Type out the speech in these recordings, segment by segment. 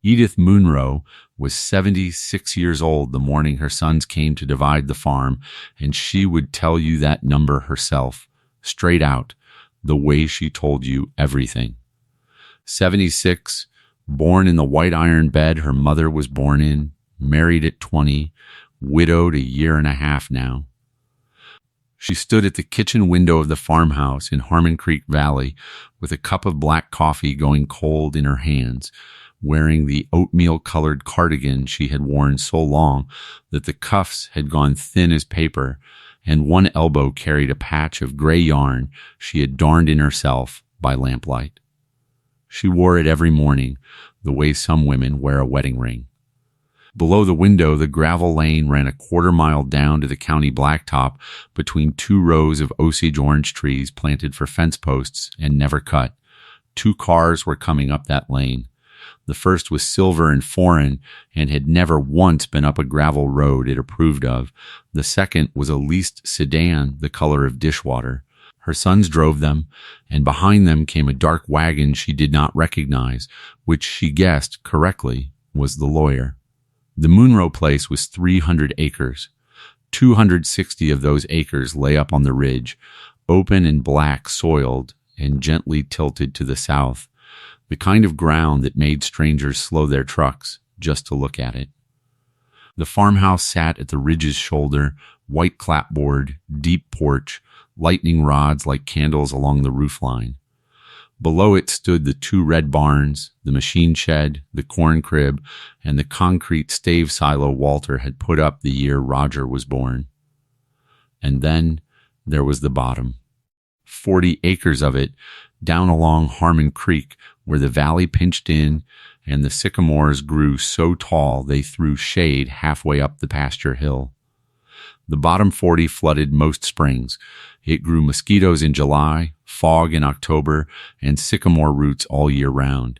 Edith Munro was 76 years old the morning her sons came to divide the farm, and she would tell you that number herself, straight out, the way she told you everything. 76, born in the white iron bed her mother was born in, married at 20, widowed a year and a half now. She stood at the kitchen window of the farmhouse in Harmon Creek Valley with a cup of black coffee going cold in her hands, wearing the oatmeal-colored cardigan she had worn so long that the cuffs had gone thin as paper, and one elbow carried a patch of gray yarn she had darned in herself by lamplight. She wore it every morning, the way some women wear a wedding ring. Below the window, the gravel lane ran a quarter-mile down to the county blacktop between two rows of Osage orange trees planted for fence posts and never cut. 2 cars were coming up that lane. The first was silver and foreign and had never once been up a gravel road it approved of. The second was a leased sedan the color of dishwater. Her sons drove them, and behind them came a dark wagon she did not recognize, which she guessed correctly was the lawyer. The Munro place was 300 acres. 260 of those acres lay up on the ridge, open and black soiled and gently tilted to the south, the kind of ground that made strangers slow their trucks just to look at it. The farmhouse sat at the ridge's shoulder, white clapboard, deep porch, lightning rods like candles along the roofline. Below it stood the 2 red barns, the machine shed, the corn crib, and the concrete stave silo Walter had put up the year Roger was born. And then there was the bottom. 40 acres of it, down along Harmon Creek, where the valley pinched in and the sycamores grew so tall they threw shade halfway up the pasture hill. The bottom 40 flooded most springs. It grew mosquitoes in July, fog in October, and sycamore roots all year round.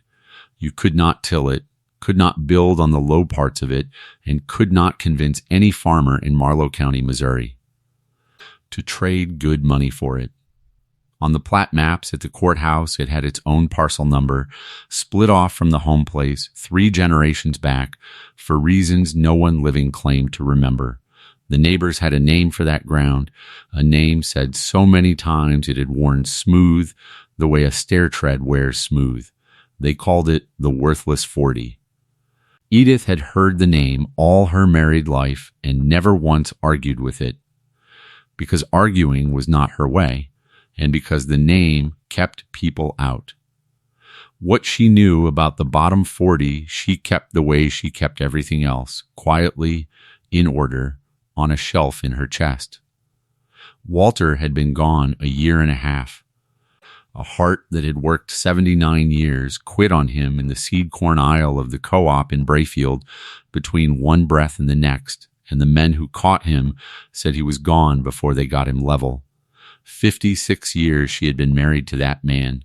You could not till it, could not build on the low parts of it, and could not convince any farmer in Marlow County, Missouri, to trade good money for it. On the plat maps at the courthouse, it had its own parcel number, split off from the home place 3 generations back for reasons no one living claimed to remember. The neighbors had a name for that ground, a name said so many times it had worn smooth the way a stair tread wears smooth. They called it the Worthless 40. Edith had heard the name all her married life and never once argued with it, because arguing was not her way, and because the name kept people out. What she knew about the bottom 40 she kept the way she kept everything else, quietly, in order, on a shelf in her chest. Walter had been gone a year and a half. A heart that had worked 79 years quit on him in the seed corn aisle of the co-op in Brayfield between one breath and the next, and the men who caught him said he was gone before they got him level. 56 years she had been married to that man.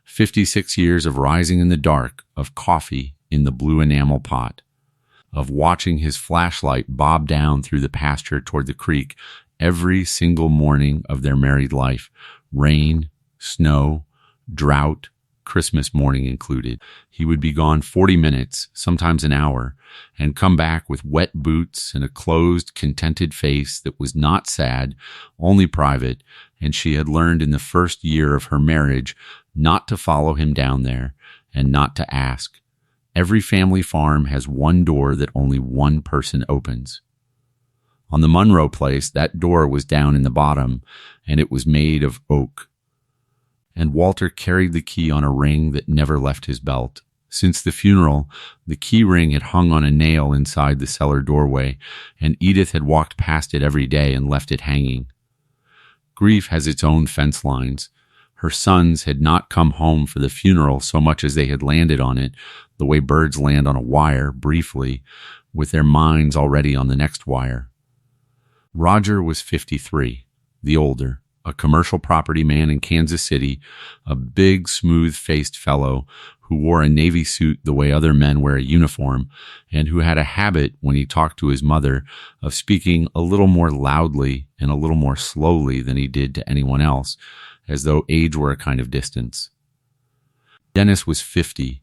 56 years of rising in the dark, of coffee in the blue enamel pot, of watching his flashlight bob down through the pasture toward the creek every single morning of their married life, rain, snow, drought, Christmas morning included. He would be gone 40 minutes, sometimes an hour, and come back with wet boots and a closed, contented face that was not sad, only private, and she had learned in the first year of her marriage not to follow him down there and not to ask. Every family farm has one door that only one person opens. On the Munro place, that door was down in the bottom, and it was made of oak. And Walter carried the key on a ring that never left his belt. Since the funeral, the key ring had hung on a nail inside the cellar doorway, and Edith had walked past it every day and left it hanging. Grief has its own fence lines. Her sons had not come home for the funeral so much as they had landed on it, the way birds land on a wire, briefly, with their minds already on the next wire. Roger was 53, the older, a commercial property man in Kansas City, a big, smooth-faced fellow who wore a Navy suit the way other men wear a uniform, and who had a habit, when he talked to his mother, of speaking a little more loudly and a little more slowly than he did to anyone else, as though age were a kind of distance. Dennis was 50,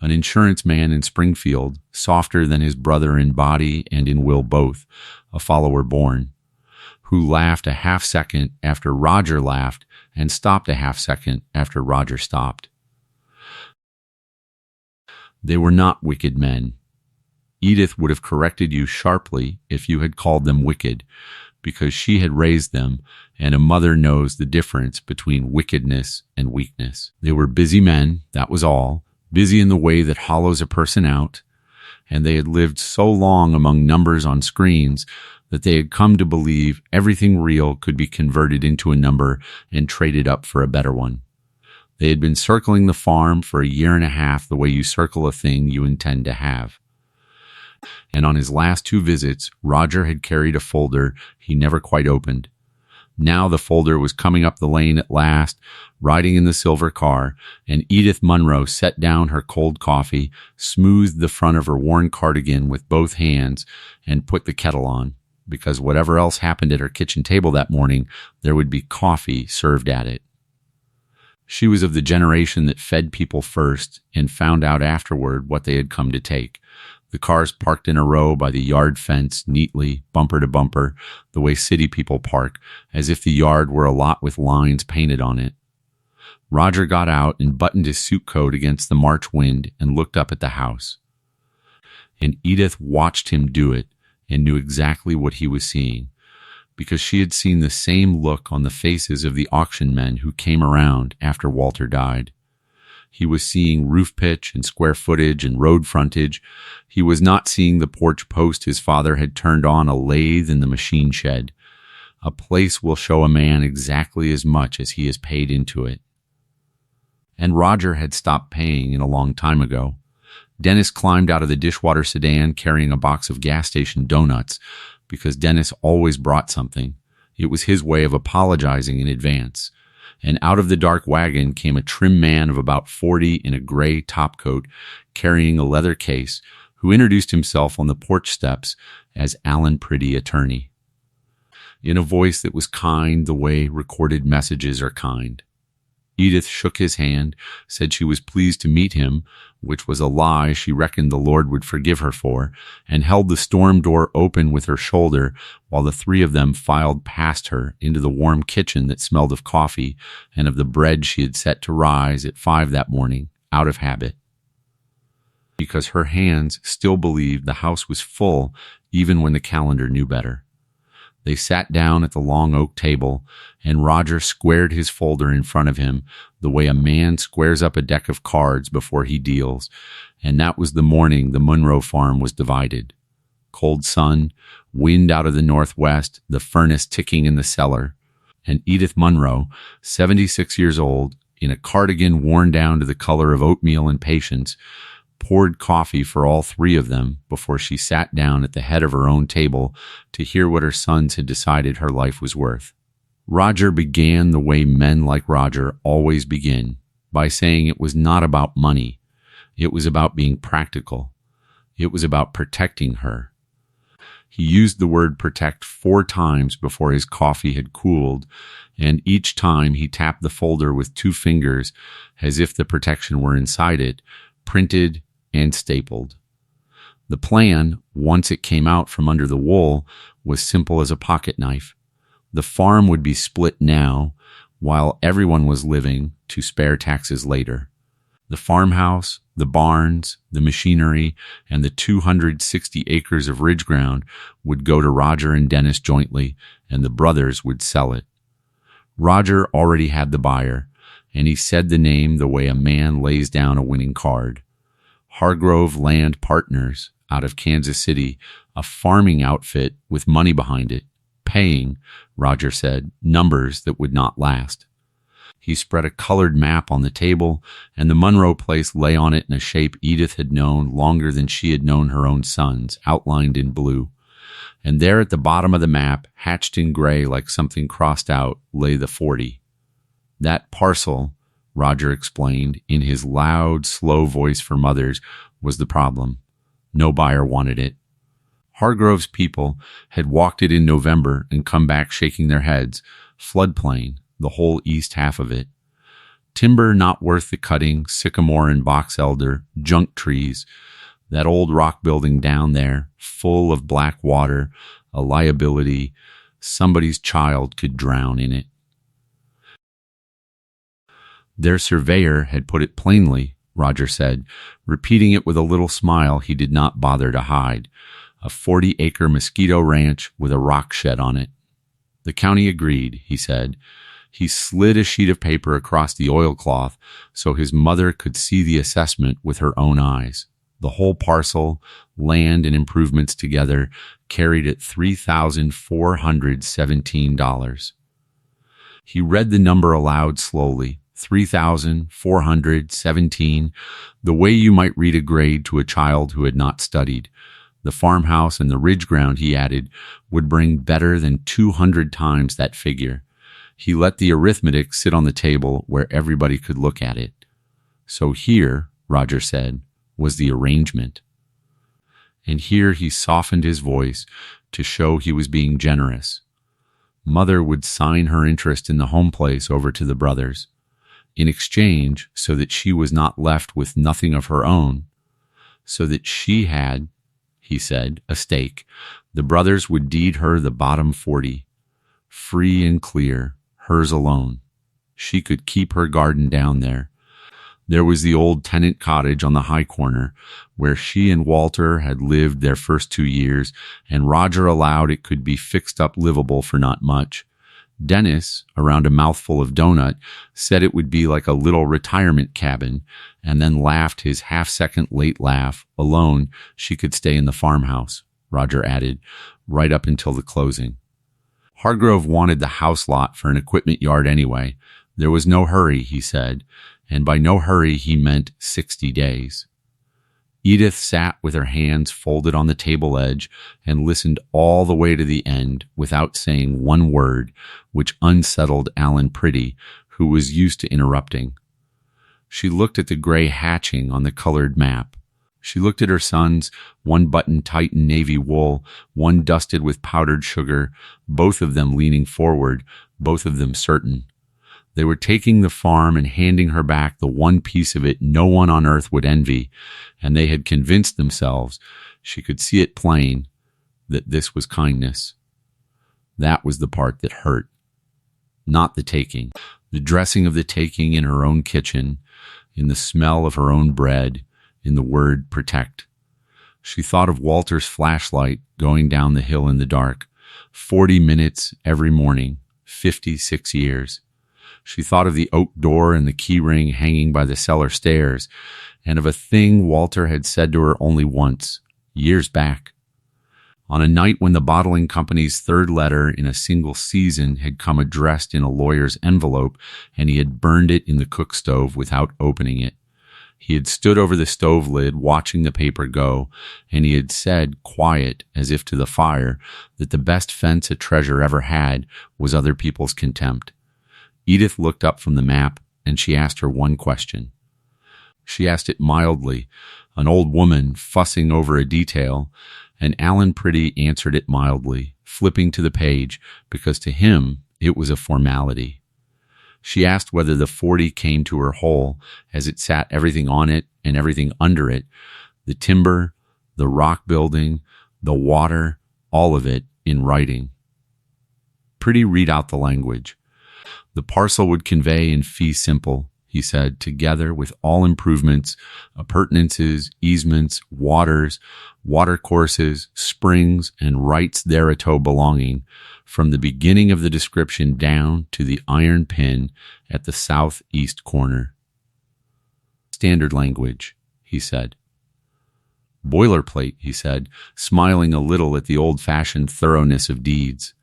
an insurance man in Springfield, softer than his brother in body and in will both, a follower born, who laughed a half second after Roger laughed and stopped a half second after Roger stopped. They were not wicked men. Edith would have corrected you sharply if you had called them wicked, because she had raised them, and a mother knows the difference between wickedness and weakness. They were busy men, that was all, busy in the way that hollows a person out, and they had lived so long among numbers on screens that they had come to believe everything real could be converted into a number and traded up for a better one. They had been circling the farm for a year and a half the way you circle a thing you intend to have. And on his last 2 visits, Roger had carried a folder he never quite opened. Now the folder was coming up the lane at last, riding in the silver car, and Edith Munro set down her cold coffee, smoothed the front of her worn cardigan with both hands, and put the kettle on, because whatever else happened at her kitchen table that morning, there would be coffee served at it. She was of the generation that fed people first and found out afterward what they had come to take. The cars parked in a row by the yard fence, neatly, bumper to bumper, the way city people park, as if the yard were a lot with lines painted on it. Roger got out and buttoned his suit coat against the March wind and looked up at the house. And Edith watched him do it and knew exactly what he was seeing, because she had seen the same look on the faces of the auction men who came around after Walter died. He was seeing roof pitch and square footage and road frontage. He was not seeing the porch post his father had turned on a lathe in the machine shed. A place will show a man exactly as much as he has paid into it. And Roger had stopped paying in a long time ago. Dennis climbed out of the dishwater sedan carrying a box of gas station donuts, because Dennis always brought something. It was his way of apologizing in advance. And out of the dark wagon came a trim man of about 40 in a gray topcoat, carrying a leather case, who introduced himself on the porch steps as Alan Pretty, attorney, in a voice that was kind the way recorded messages are kind. Edith shook his hand, said she was pleased to meet him, which was a lie she reckoned the Lord would forgive her for, and held the storm door open with her shoulder while the 3 of them filed past her into the warm kitchen that smelled of coffee and of the bread she had set to rise at 5 that morning, out of habit. Because her hands still believed the house was full even when the calendar knew better. They sat down at the long oak table, and Roger squared his folder in front of him the way a man squares up a deck of cards before he deals, and that was the morning the Munro farm was divided. Cold sun, wind out of the northwest, the furnace ticking in the cellar, and Edith Munro, 76 years old, in a cardigan worn down to the color of oatmeal and patience, poured coffee for all 3 of them before she sat down at the head of her own table to hear what her sons had decided her life was worth. Roger began the way men like Roger always begin, by saying it was not about money. It was about being practical. It was about protecting her. He used the word protect 4 times before his coffee had cooled, and each time he tapped the folder with 2 fingers as if the protection were inside it, printed and stapled. The plan, once it came out from under the wool, was simple as a pocket knife. The farm would be split now, while everyone was living to spare taxes later. The farmhouse, the barns, the machinery, and the 260 acres of ridge ground would go to Roger and Dennis jointly, and the brothers would sell it. Roger already had the buyer, and he said the name the way a man lays down a winning card. Hargrove Land Partners, out of Kansas City, a farming outfit with money behind it, paying, Roger said, numbers that would not last. He spread a colored map on the table, and the Munro place lay on it in a shape Edith had known longer than she had known her own sons, outlined in blue. And there at the bottom of the map, hatched in gray like something crossed out, lay the 40. That parcel, Roger explained, in his loud, slow voice for mothers, was the problem. No buyer wanted it. Hargrove's people had walked it in November and come back shaking their heads. Floodplain, the whole east half of it. Timber not worth the cutting, sycamore and box elder, junk trees. That old rock building down there, full of black water, a liability. Somebody's child could drown in it. Their surveyor had put it plainly, Roger said, repeating it with a little smile he did not bother to hide. A 40-acre mosquito ranch with a rock shed on it. The county agreed, he said. He slid a sheet of paper across the oilcloth so his mother could see the assessment with her own eyes. The whole parcel, land and improvements together, carried at $3,417. He read the number aloud slowly. 3,417, the way you might read a grade to a child who had not studied. The farmhouse and the ridge ground, he added, would bring better than 200 times that figure. He let the arithmetic sit on the table where everybody could look at it. So here, Roger said, was the arrangement. And here he softened his voice to show he was being generous. Mother would sign her interest in the home place over to the brothers. In exchange, so that she was not left with nothing of her own, so that she had, he said, a stake, the brothers would deed her the bottom 40, free and clear, hers alone. She could keep her garden down there. There was the old tenant cottage on the high corner, where she and Walter had lived their first 2 years, and Roger allowed it could be fixed up livable for not much. Dennis, around a mouthful of donut, said it would be like a little retirement cabin, and then laughed his half-second late laugh. Alone, she could stay in the farmhouse, Roger added, right up until the closing. Hargrove wanted the house lot for an equipment yard anyway. There was no hurry, he said, and by no hurry he meant 60 days. Edith sat with her hands folded on the table edge and listened all the way to the end without saying one word, which unsettled Alan Pretty, who was used to interrupting. She looked at the gray hatching on the colored map. She looked at her sons, one buttoned tight in navy wool, one dusted with powdered sugar, both of them leaning forward, both of them certain. They were taking the farm and handing her back the one piece of it no one on earth would envy, and they had convinced themselves, she could see it plain, that this was kindness. That was the part that hurt. Not the taking. The dressing of the taking in her own kitchen, in the smell of her own bread, in the word protect. She thought of Walter's flashlight going down the hill in the dark, 40 minutes every morning, 56 years. She thought of the oak door and the key ring hanging by the cellar stairs, and of a thing Walter had said to her only once, years back. On a night when the bottling company's third letter in a single season had come addressed in a lawyer's envelope, and he had burned it in the cook stove without opening it. He had stood over the stove lid watching the paper go, and he had said, quiet as if to the fire, that the best fence a treasure ever had was other people's contempt. Edith looked up from the map, and she asked her one question. She asked it mildly, an old woman fussing over a detail, and Alan Pretty answered it mildly, flipping to the page, because to him it was a formality. She asked whether the 40 came to her whole, as it sat everything on it and everything under it, the timber, the rock building, the water, all of it in writing. Pretty read out the language. The parcel would convey in fee simple, he said, together with all improvements, appurtenances, easements, waters, watercourses, springs, and rights thereto belonging, from the beginning of the description down to the iron pin at the southeast corner. Standard language, he said. Boilerplate, he said, smiling a little at the old-fashioned thoroughness of deeds.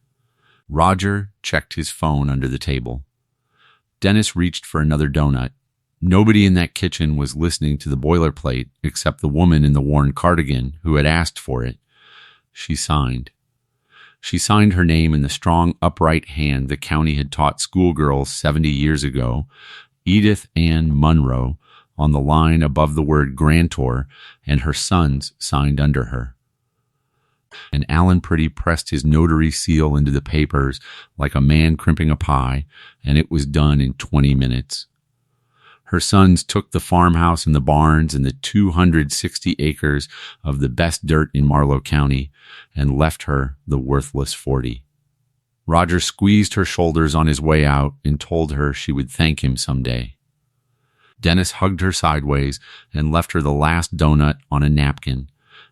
Roger checked his phone under the table. Dennis reached for another donut. Nobody in that kitchen was listening to the boilerplate except the woman in the worn cardigan who had asked for it. She signed. She signed her name in the strong, upright hand the county had taught schoolgirls 70 years ago, Edith Ann Munro, on the line above the word grantor, and her sons signed under her. And Alan Pretty pressed his notary seal into the papers like a man crimping a pie, and it was done in 20 minutes. Her sons took the farmhouse and the barns and the 260 acres of the best dirt in Marlow County and left her the worthless 40. Roger squeezed her shoulders on his way out and told her she would thank him someday. Dennis hugged her sideways and left her the last donut on a napkin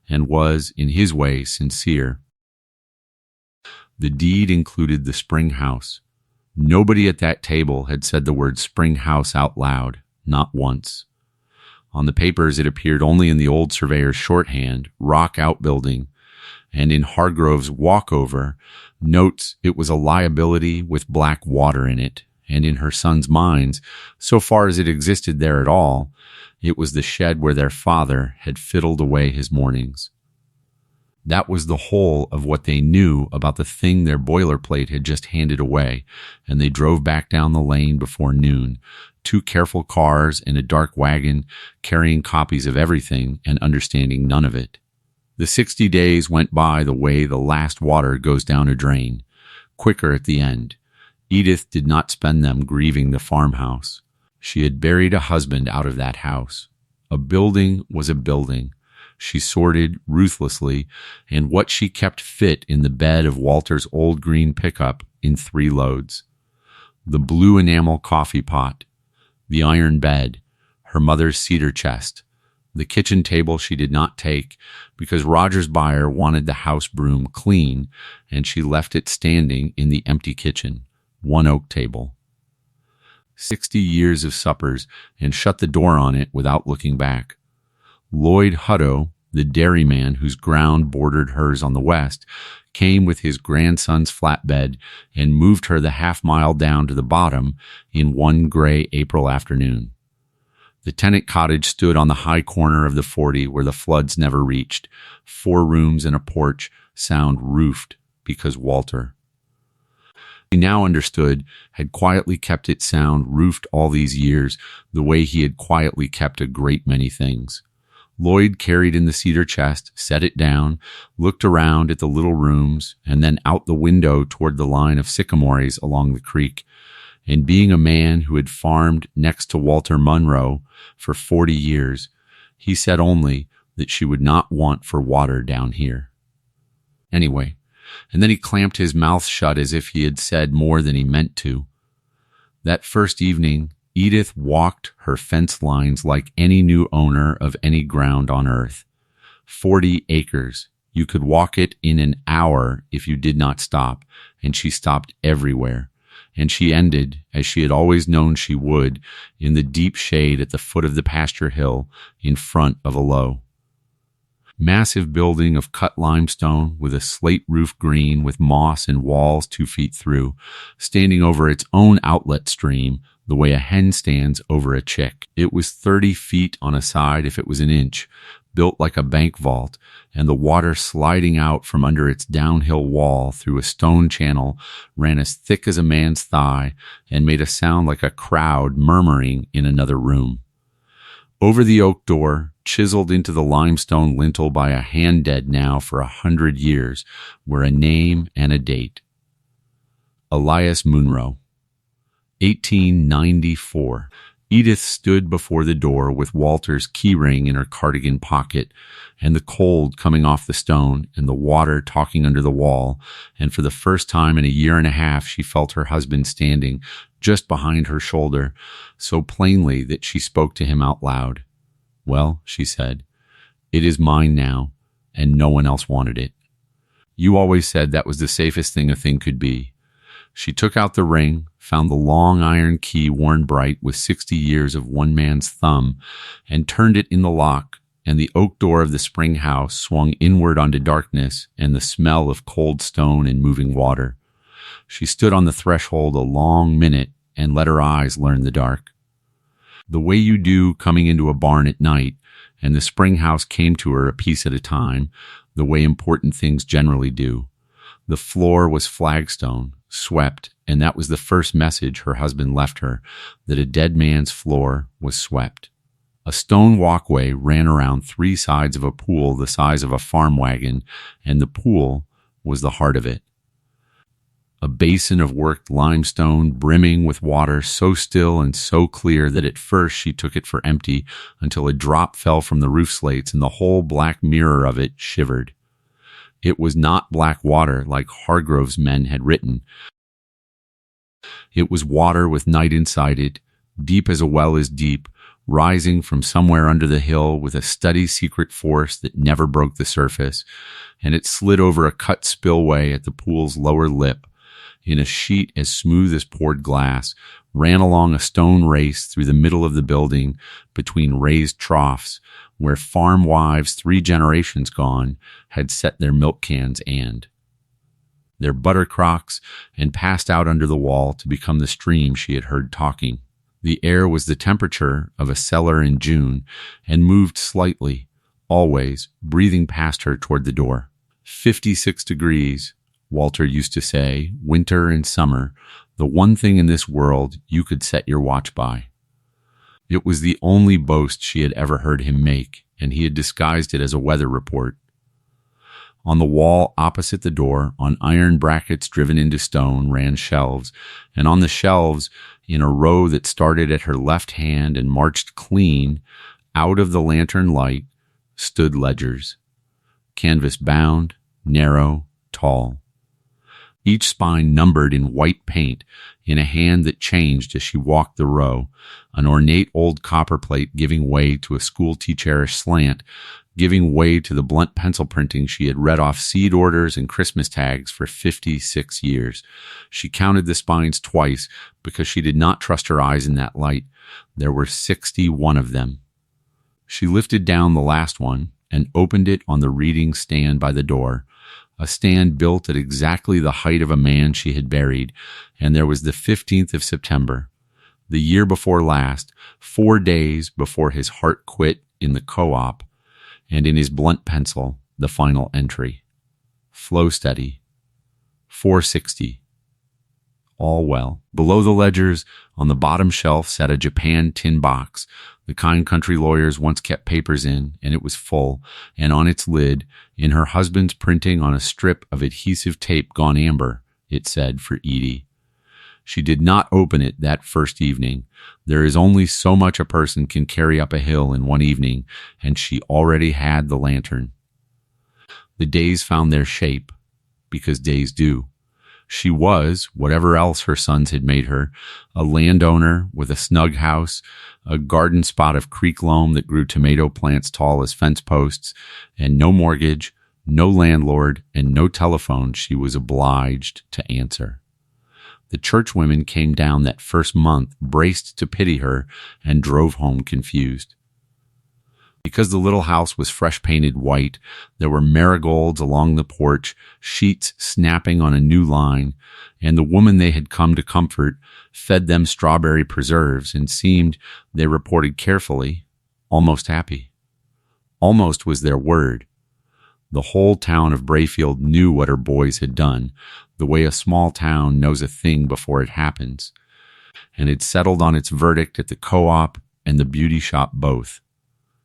and was, in his way, sincere. The deed included the spring house. Nobody at that table had said the word spring house out loud, not once. On the papers it appeared only in the old surveyor's shorthand, rock outbuilding, and in Hargrove's walkover, notes it was a liability with black water in it, and in her sons' minds, so far as it existed there at all, it was the shed where their father had fiddled away his mornings. That was the whole of what they knew about the thing their boilerplate had just handed away, and they drove back down the lane before noon, 2 careful cars and a dark wagon carrying copies of everything and understanding none of it. The 60 days went by the way the last water goes down a drain, quicker at the end. Edith did not spend them grieving the farmhouse. She had buried a husband out of that house. A building was a building. She sorted ruthlessly, and what she kept fit in the bed of Walter's old green pickup in 3 loads. The blue enamel coffee pot, the iron bed, her mother's cedar chest, the kitchen table she did not take because Roger's buyer wanted the house broom clean, and she left it standing in the empty kitchen, 1 oak table. 60 years of suppers, and shut the door on it without looking back. Lloyd Hutto, the dairyman whose ground bordered hers on the west, came with his grandson's flatbed and moved her the half-mile down to the bottom in one gray April afternoon. The tenant cottage stood on the high corner of the 40 where the floods never reached, 4 rooms and a porch, sound roofed because Walter. He now understood, had quietly kept it sound roofed all these years the way he had quietly kept a great many things. Lloyd carried in the cedar chest, set it down, looked around at the little rooms, and then out the window toward the line of sycamores along the creek. And being a man who had farmed next to Walter Munro for 40 years, he said only that she would not want for water down here. Anyway, and then he clamped his mouth shut as if he had said more than he meant to. That first evening, Edith walked her fence lines like any new owner of any ground on earth. 40 acres. You could walk it in an hour if you did not stop, and she stopped everywhere. And she ended, as she had always known she would, in the deep shade at the foot of the pasture hill in front of a low. Massive building of cut limestone with a slate roof green with moss and walls 2 feet through, standing over its own outlet stream the way a hen stands over a chick. It was 30 feet on a side if it was an inch, built like a bank vault, and the water sliding out from under its downhill wall through a stone channel ran as thick as a man's thigh and made a sound like a crowd murmuring in another room. Over the oak door, chiseled into the limestone lintel by a hand dead now for 100 years, were a name and a date. Elias Munro. 1894. Edith stood before the door with Walter's key ring in her cardigan pocket, and the cold coming off the stone and the water talking under the wall, and for the first time in a year and a half she felt her husband standing just behind her shoulder, so plainly that she spoke to him out loud. "Well," she said, "it is mine now, and no one else wanted it. You always said that was the safest thing a thing could be." She took out the ring, found the long iron key worn bright with 60 years of one man's thumb, and turned it in the lock, and the oak door of the spring house swung inward onto darkness and the smell of cold stone and moving water. She stood on the threshold a long minute and let her eyes learn the dark. The way you do coming into a barn at night, and the spring house came to her a piece at a time, the way important things generally do. The floor was flagstone, swept, and that was the first message her husband left her, that a dead man's floor was swept. A stone walkway ran around 3 sides of a pool the size of a farm wagon, and the pool was the heart of it. a basin of worked limestone brimming with water so still and so clear that at first she took it for empty until a drop fell from the roof slates and the whole black mirror of it shivered. It was not black water like Hargrove's men had written. It was water with night inside it, deep as a well is deep, rising from somewhere under the hill with a steady secret force that never broke the surface, and it slid over a cut spillway at the pool's lower lip, in a sheet as smooth as poured glass, ran along a stone race through the middle of the building between raised troughs where farm wives 3 generations gone had set their milk cans and their butter crocks and passed out under the wall to become the stream she had heard talking. The air was the temperature of a cellar in June and moved slightly, always breathing past her toward the door. 56 degrees, Walter used to say, winter and summer, the one thing in this world you could set your watch by. It was the only boast she had ever heard him make, and he had disguised it as a weather report. On the wall opposite the door, on iron brackets driven into stone, ran shelves, and on the shelves, in a row that started at her left hand and marched clean out of the lantern light, stood ledgers, canvas bound, narrow, tall. Each spine numbered in white paint, in a hand that changed as she walked the row, an ornate old copper plate giving way to a school teacherish slant, giving way to the blunt pencil printing she had read off seed orders and Christmas tags for 56 years. She counted the spines twice because she did not trust her eyes in that light. There were 61 of them. She lifted down the last one and opened it on the reading stand by the door, a stand built at exactly the height of a man she had buried, and there was the 15th of September, the year before last, 4 days before his heart quit in the co-op, and in his blunt pencil, the final entry. Flow steady. 460. All well. Below the ledgers, on the bottom shelf, sat a Japan tin box, the kind country lawyers once kept papers in, and it was full, and on its lid, in her husband's printing on a strip of adhesive tape gone amber, it said, for Edie. She did not open it that first evening. There is only so much a person can carry up a hill in one evening, and she already had the lantern. The days found their shape, because days do. She was, whatever else her sons had made her, a landowner with a snug house, a garden spot of creek loam that grew tomato plants tall as fence posts, and no mortgage, no landlord, and no telephone she was obliged to answer. The churchwomen came down that first month, braced to pity her, and drove home confused. Because the little house was fresh painted white, there were marigolds along the porch, sheets snapping on a new line, and the woman they had come to comfort fed them strawberry preserves and seemed, they reported carefully, almost happy. Almost was their word. The whole town of Brayfield knew what her boys had done, the way a small town knows a thing before it happens, and had settled on its verdict at the co-op and the beauty shop both.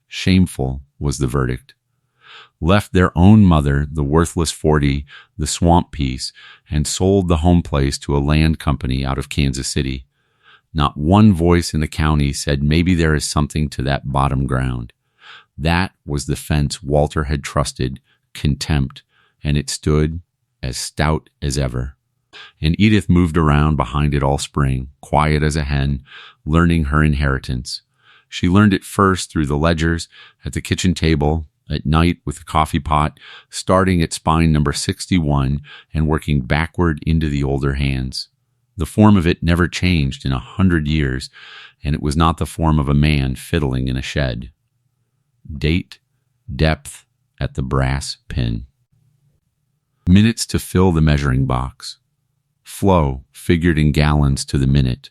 Shameful was the verdict. Left their own mother, the worthless 40, the swamp piece, and sold the home place to a land company out of Kansas City. Not one voice in the county said maybe there is something to that bottom ground. That was the fence Walter had trusted, contempt, and it stood as stout as ever. And Edith moved around behind it all spring, quiet as a hen, learning her inheritance. She learned it first through the ledgers, at the kitchen table, at night with the coffee pot, starting at spine number 61 and working backward into the older hands. The form of it never changed in 100 years, and it was not the form of a man fiddling in a shed. Date, depth at the brass pin. Minutes to fill the measuring box. Flow figured in gallons to the minute.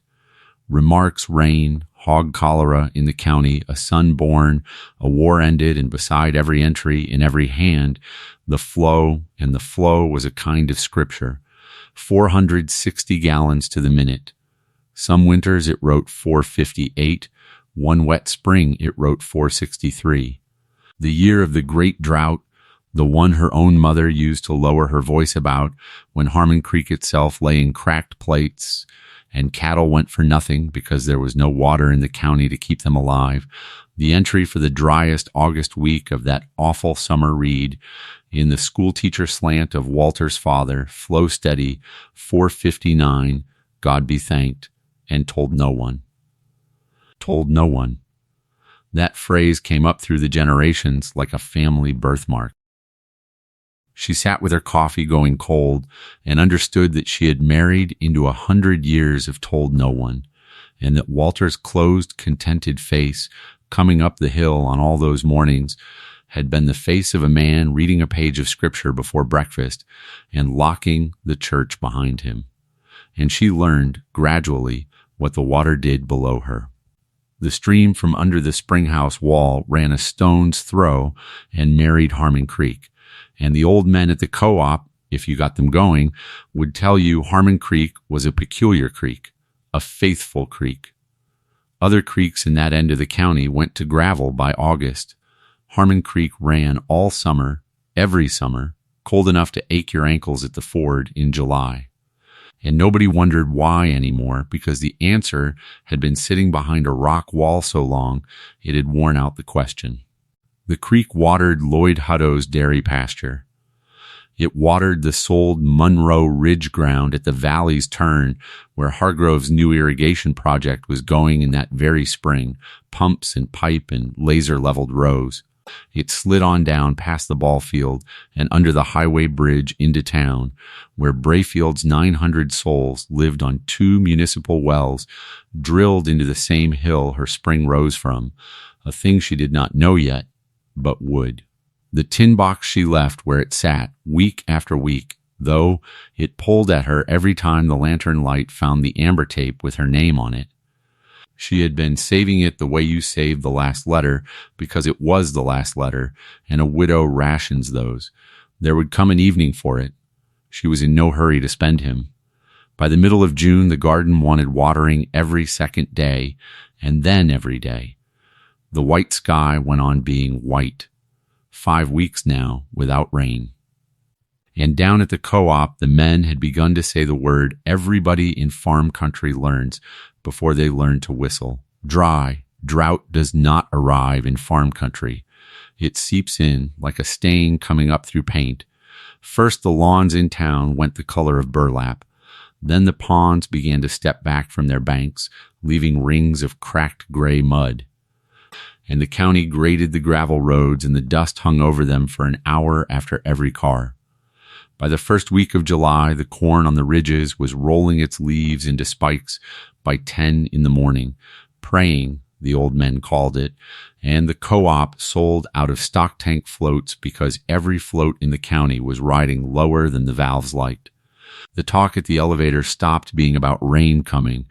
Remarks rain, hog cholera in the county, a son born, a war ended, and beside every entry, in every hand, the flow, and the flow was a kind of scripture. 460 gallons to the minute. Some winters it wrote 458, one wet spring it wrote 463. The year of the great drought, the one her own mother used to lower her voice about when Harmon Creek itself lay in cracked plates and cattle went for nothing because there was no water in the county to keep them alive. The entry for the driest August week of that awful summer read in the schoolteacher slant of Walter's father, flow steady, 459, God be thanked, and told no one. Told no one. That phrase came up through the generations like a family birthmark. She sat with her coffee going cold and understood that she had married into 100 years of told no one, and that Walter's closed, contented face coming up the hill on all those mornings had been the face of a man reading a page of scripture before breakfast and locking the church behind him. And she learned, gradually, what the water did below her. The stream from under the Springhouse wall ran a stone's throw and married Harmon Creek. And the old men at the co-op, if you got them going, would tell you Harmon Creek was a peculiar creek, a faithful creek. Other creeks in that end of the county went to gravel by August. Harmon Creek ran all summer, every summer, cold enough to ache your ankles at the ford in July. And nobody wondered why anymore, because the answer had been sitting behind a rock wall so long it had worn out the question. The creek watered Lloyd Hutto's dairy pasture. It watered the sold Monroe Ridge ground at the valley's turn where Hargrove's new irrigation project was going in that very spring, pumps and pipe and laser-leveled rows. It slid on down past the ball field and under the highway bridge into town, where Brayfield's 900 souls lived on 2 municipal wells drilled into the same hill her spring rose from, a thing she did not know yet, but would. The tin box she left where it sat, week after week, though it pulled at her every time the lantern light found the amber tape with her name on it. She had been saving it the way you save the last letter, because it was the last letter, and a widow rations those. There would come an evening for it. She was in no hurry to spend him. By the middle of June, the garden wanted watering every second day, and then every day. The white sky went on being white. 5 weeks now without rain. And down at the co-op, the men had begun to say the word everybody in farm country learns before they learn to whistle. Dry, drought does not arrive in farm country. It seeps in like a stain coming up through paint. First, the lawns in town went the color of burlap. Then the ponds began to step back from their banks, leaving rings of cracked gray mud. And the county graded the gravel roads and the dust hung over them for an hour after every car. By the first week of July, the corn on the ridges was rolling its leaves into spikes by 10 in the morning, praying, the old men called it, and the co-op sold out of stock tank floats because every float in the county was riding lower than the valves liked. The talk at the elevator stopped being about rain coming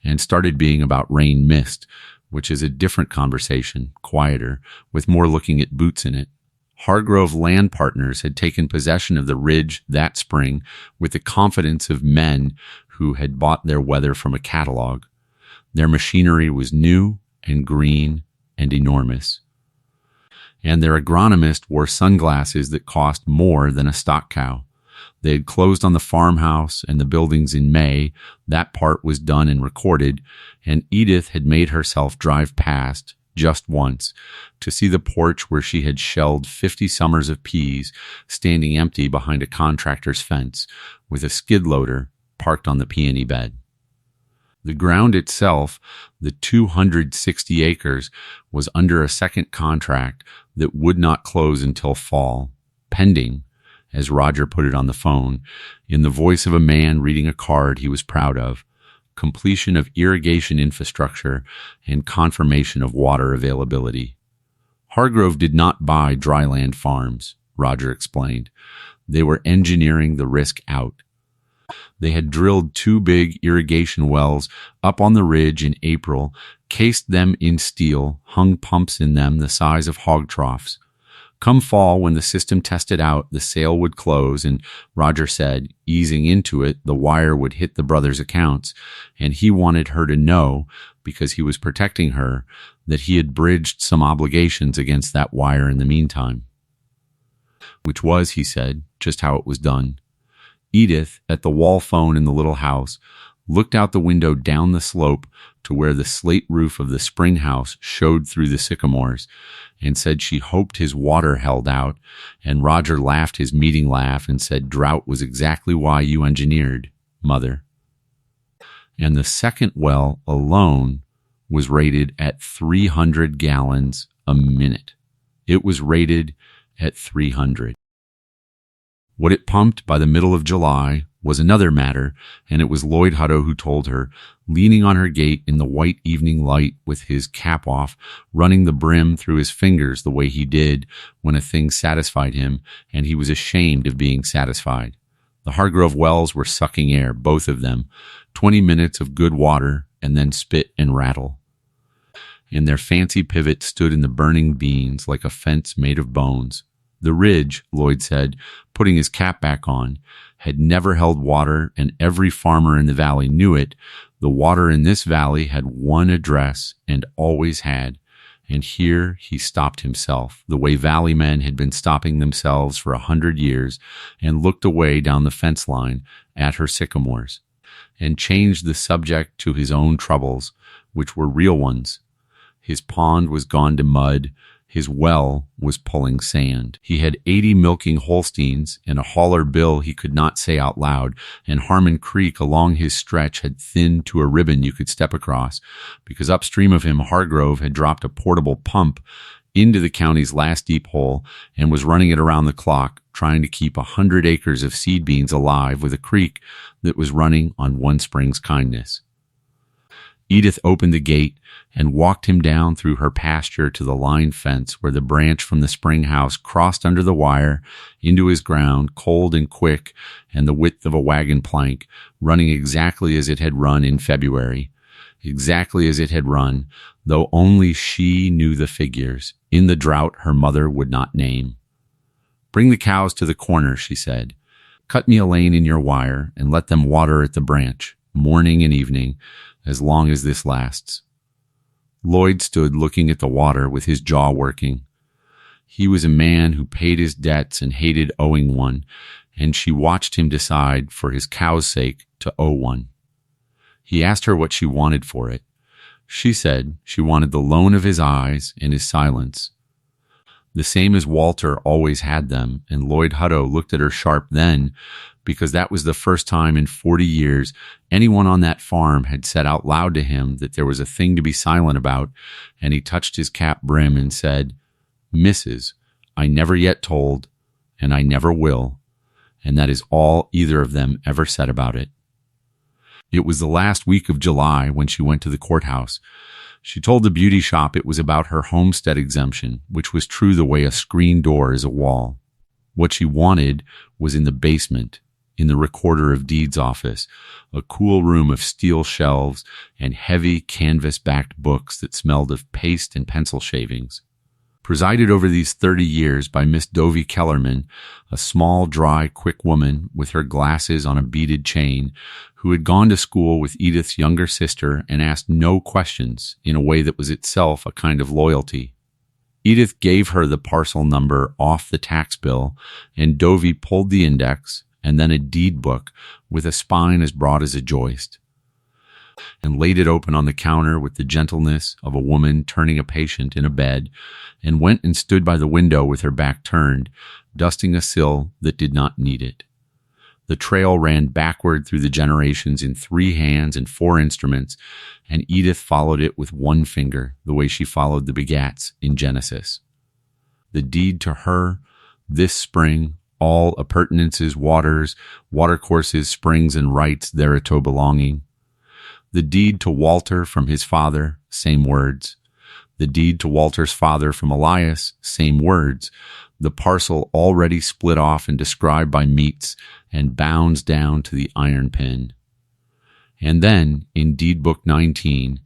and started being about rain mist, which is a different conversation, quieter, with more looking at boots in it. Hargrove Land Partners had taken possession of the ridge that spring with the confidence of men who had bought their weather from a catalog. Their machinery was new and green and enormous. And their agronomist wore sunglasses that cost more than a stock cow. They had closed on the farmhouse and the buildings in May. That part was done and recorded, and Edith had made herself drive past, just once, to see the porch where she had shelled 50 summers of peas standing empty behind a contractor's fence, with a skid loader parked on the peony bed. The ground itself, the 260 acres, was under a second contract that would not close until fall, pending, as Roger put it on the phone, in the voice of a man reading a card he was proud of, completion of irrigation infrastructure and confirmation of water availability. Hargrove did not buy dryland farms, Roger explained. They were engineering the risk out. They had drilled 2 big irrigation wells up on the ridge in April, cased them in steel, hung pumps in them the size of hog troughs. Come fall, when the system tested out, the sale would close, and Roger said, easing into it, the wire would hit the brothers' accounts, and he wanted her to know, because he was protecting her, that he had bridged some obligations against that wire in the meantime. which was, he said, just how it was done. Edith, at the wall phone in the little house, looked out the window down the slope to where the slate roof of the spring house showed through the sycamores, and said she hoped his water held out, and Roger laughed his meeting laugh and said drought was exactly why you engineered, Mother. And the second well alone was rated at 300 gallons a minute. It was rated at 300. What it pumped by the middle of July was another matter, and it was Lloyd Hutto who told her, leaning on her gate in the white evening light with his cap off, running the brim through his fingers the way he did when a thing satisfied him, and he was ashamed of being satisfied. The Hargrove wells were sucking air, both of them, 20 minutes of good water, and then spit and rattle. And their fancy pivot stood in the burning beans like a fence made of bones. The ridge, Lloyd said, putting his cap back on, had never held water, and every farmer in the valley knew it. The water in this valley had one address and always had. And here he stopped himself, the way valley men had been stopping themselves for 100 years, and looked away down the fence line at her sycamores, and changed the subject to his own troubles, which were real ones. His pond was gone to mud. His well was pulling sand. He had 80 milking Holsteins and a hauler bill he could not say out loud, and Harmon Creek along his stretch had thinned to a ribbon you could step across, because upstream of him Hargrove had dropped a portable pump into the county's last deep hole and was running it around the clock, trying to keep 100 acres of seed beans alive with a creek that was running on one spring's kindness. Edith opened the gate and walked him down through her pasture to the line fence where the branch from the spring house crossed under the wire into his ground, cold and quick, and the width of a wagon plank, running exactly as it had run in February. Exactly as it had run, though only she knew the figures, in the drought her mother would not name. "Bring the cows to the corner," she said. "Cut me a lane in your wire and let them water at the branch, morning and evening, as long as this lasts." Lloyd stood looking at the water with his jaw working. He was a man who paid his debts and hated owing one, and she watched him decide, for his cow's sake, to owe one. He asked her what she wanted for it. She said she wanted the loan of his eyes and his silence, the same as Walter always had them, and Lloyd Hutto looked at her sharp then, because that was the first time in 40 years anyone on that farm had said out loud to him that there was a thing to be silent about, and he touched his cap brim and said, "Mrs., I never yet told, and I never will," and that is all either of them ever said about it. It was the last week of July when she went to the courthouse. She told the beauty shop it was about her homestead exemption, which was true the way a screen door is a wall. What she wanted was in the basement, in the Recorder of Deeds office, a cool room of steel shelves and heavy canvas-backed books that smelled of paste and pencil shavings. Presided over these 30 years by Miss Dovie Kellerman, a small, dry, quick woman with her glasses on a beaded chain, who had gone to school with Edith's younger sister and asked no questions in a way that was itself a kind of loyalty. Edith gave her the parcel number off the tax bill, and Dovie pulled the index and then a deed book with a spine as broad as a joist, and laid it open on the counter with the gentleness of a woman turning a patient in a bed, and went and stood by the window with her back turned, dusting a sill that did not need it. The trail ran backward through the generations in 3 hands and 4 instruments, and Edith followed it with 1 finger, the way she followed the begats in Genesis. The deed to her, this spring, all appurtenances, waters, watercourses, springs, and rights thereto belonging. The deed to Walter from his father, same words. The deed to Walter's father from Elias, same words. The parcel already split off and described by meets and bounds down to the iron pin. And then, in Deed Book 19,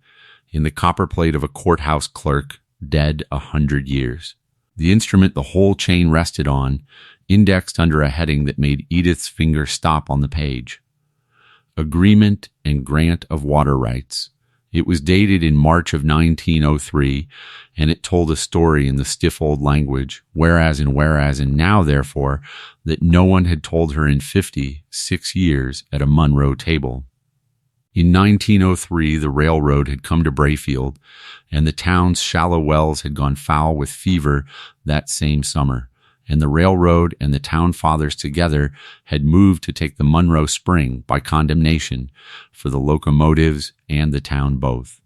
in the copperplate of a courthouse clerk, dead 100 years. The instrument the whole chain rested on, indexed under a heading that made Edith's finger stop on the page. Agreement and grant of water rights, It was dated in March of 1903, and it told a story in the stiff old language, whereas and now therefore, that no one had told her in 56 years at a Munro table. In 1903, the railroad had come to Brayfield, and the town's shallow wells had gone foul with fever that same summer, and the railroad and the town fathers together had moved to take the Munro Spring by condemnation for the locomotives and the town both.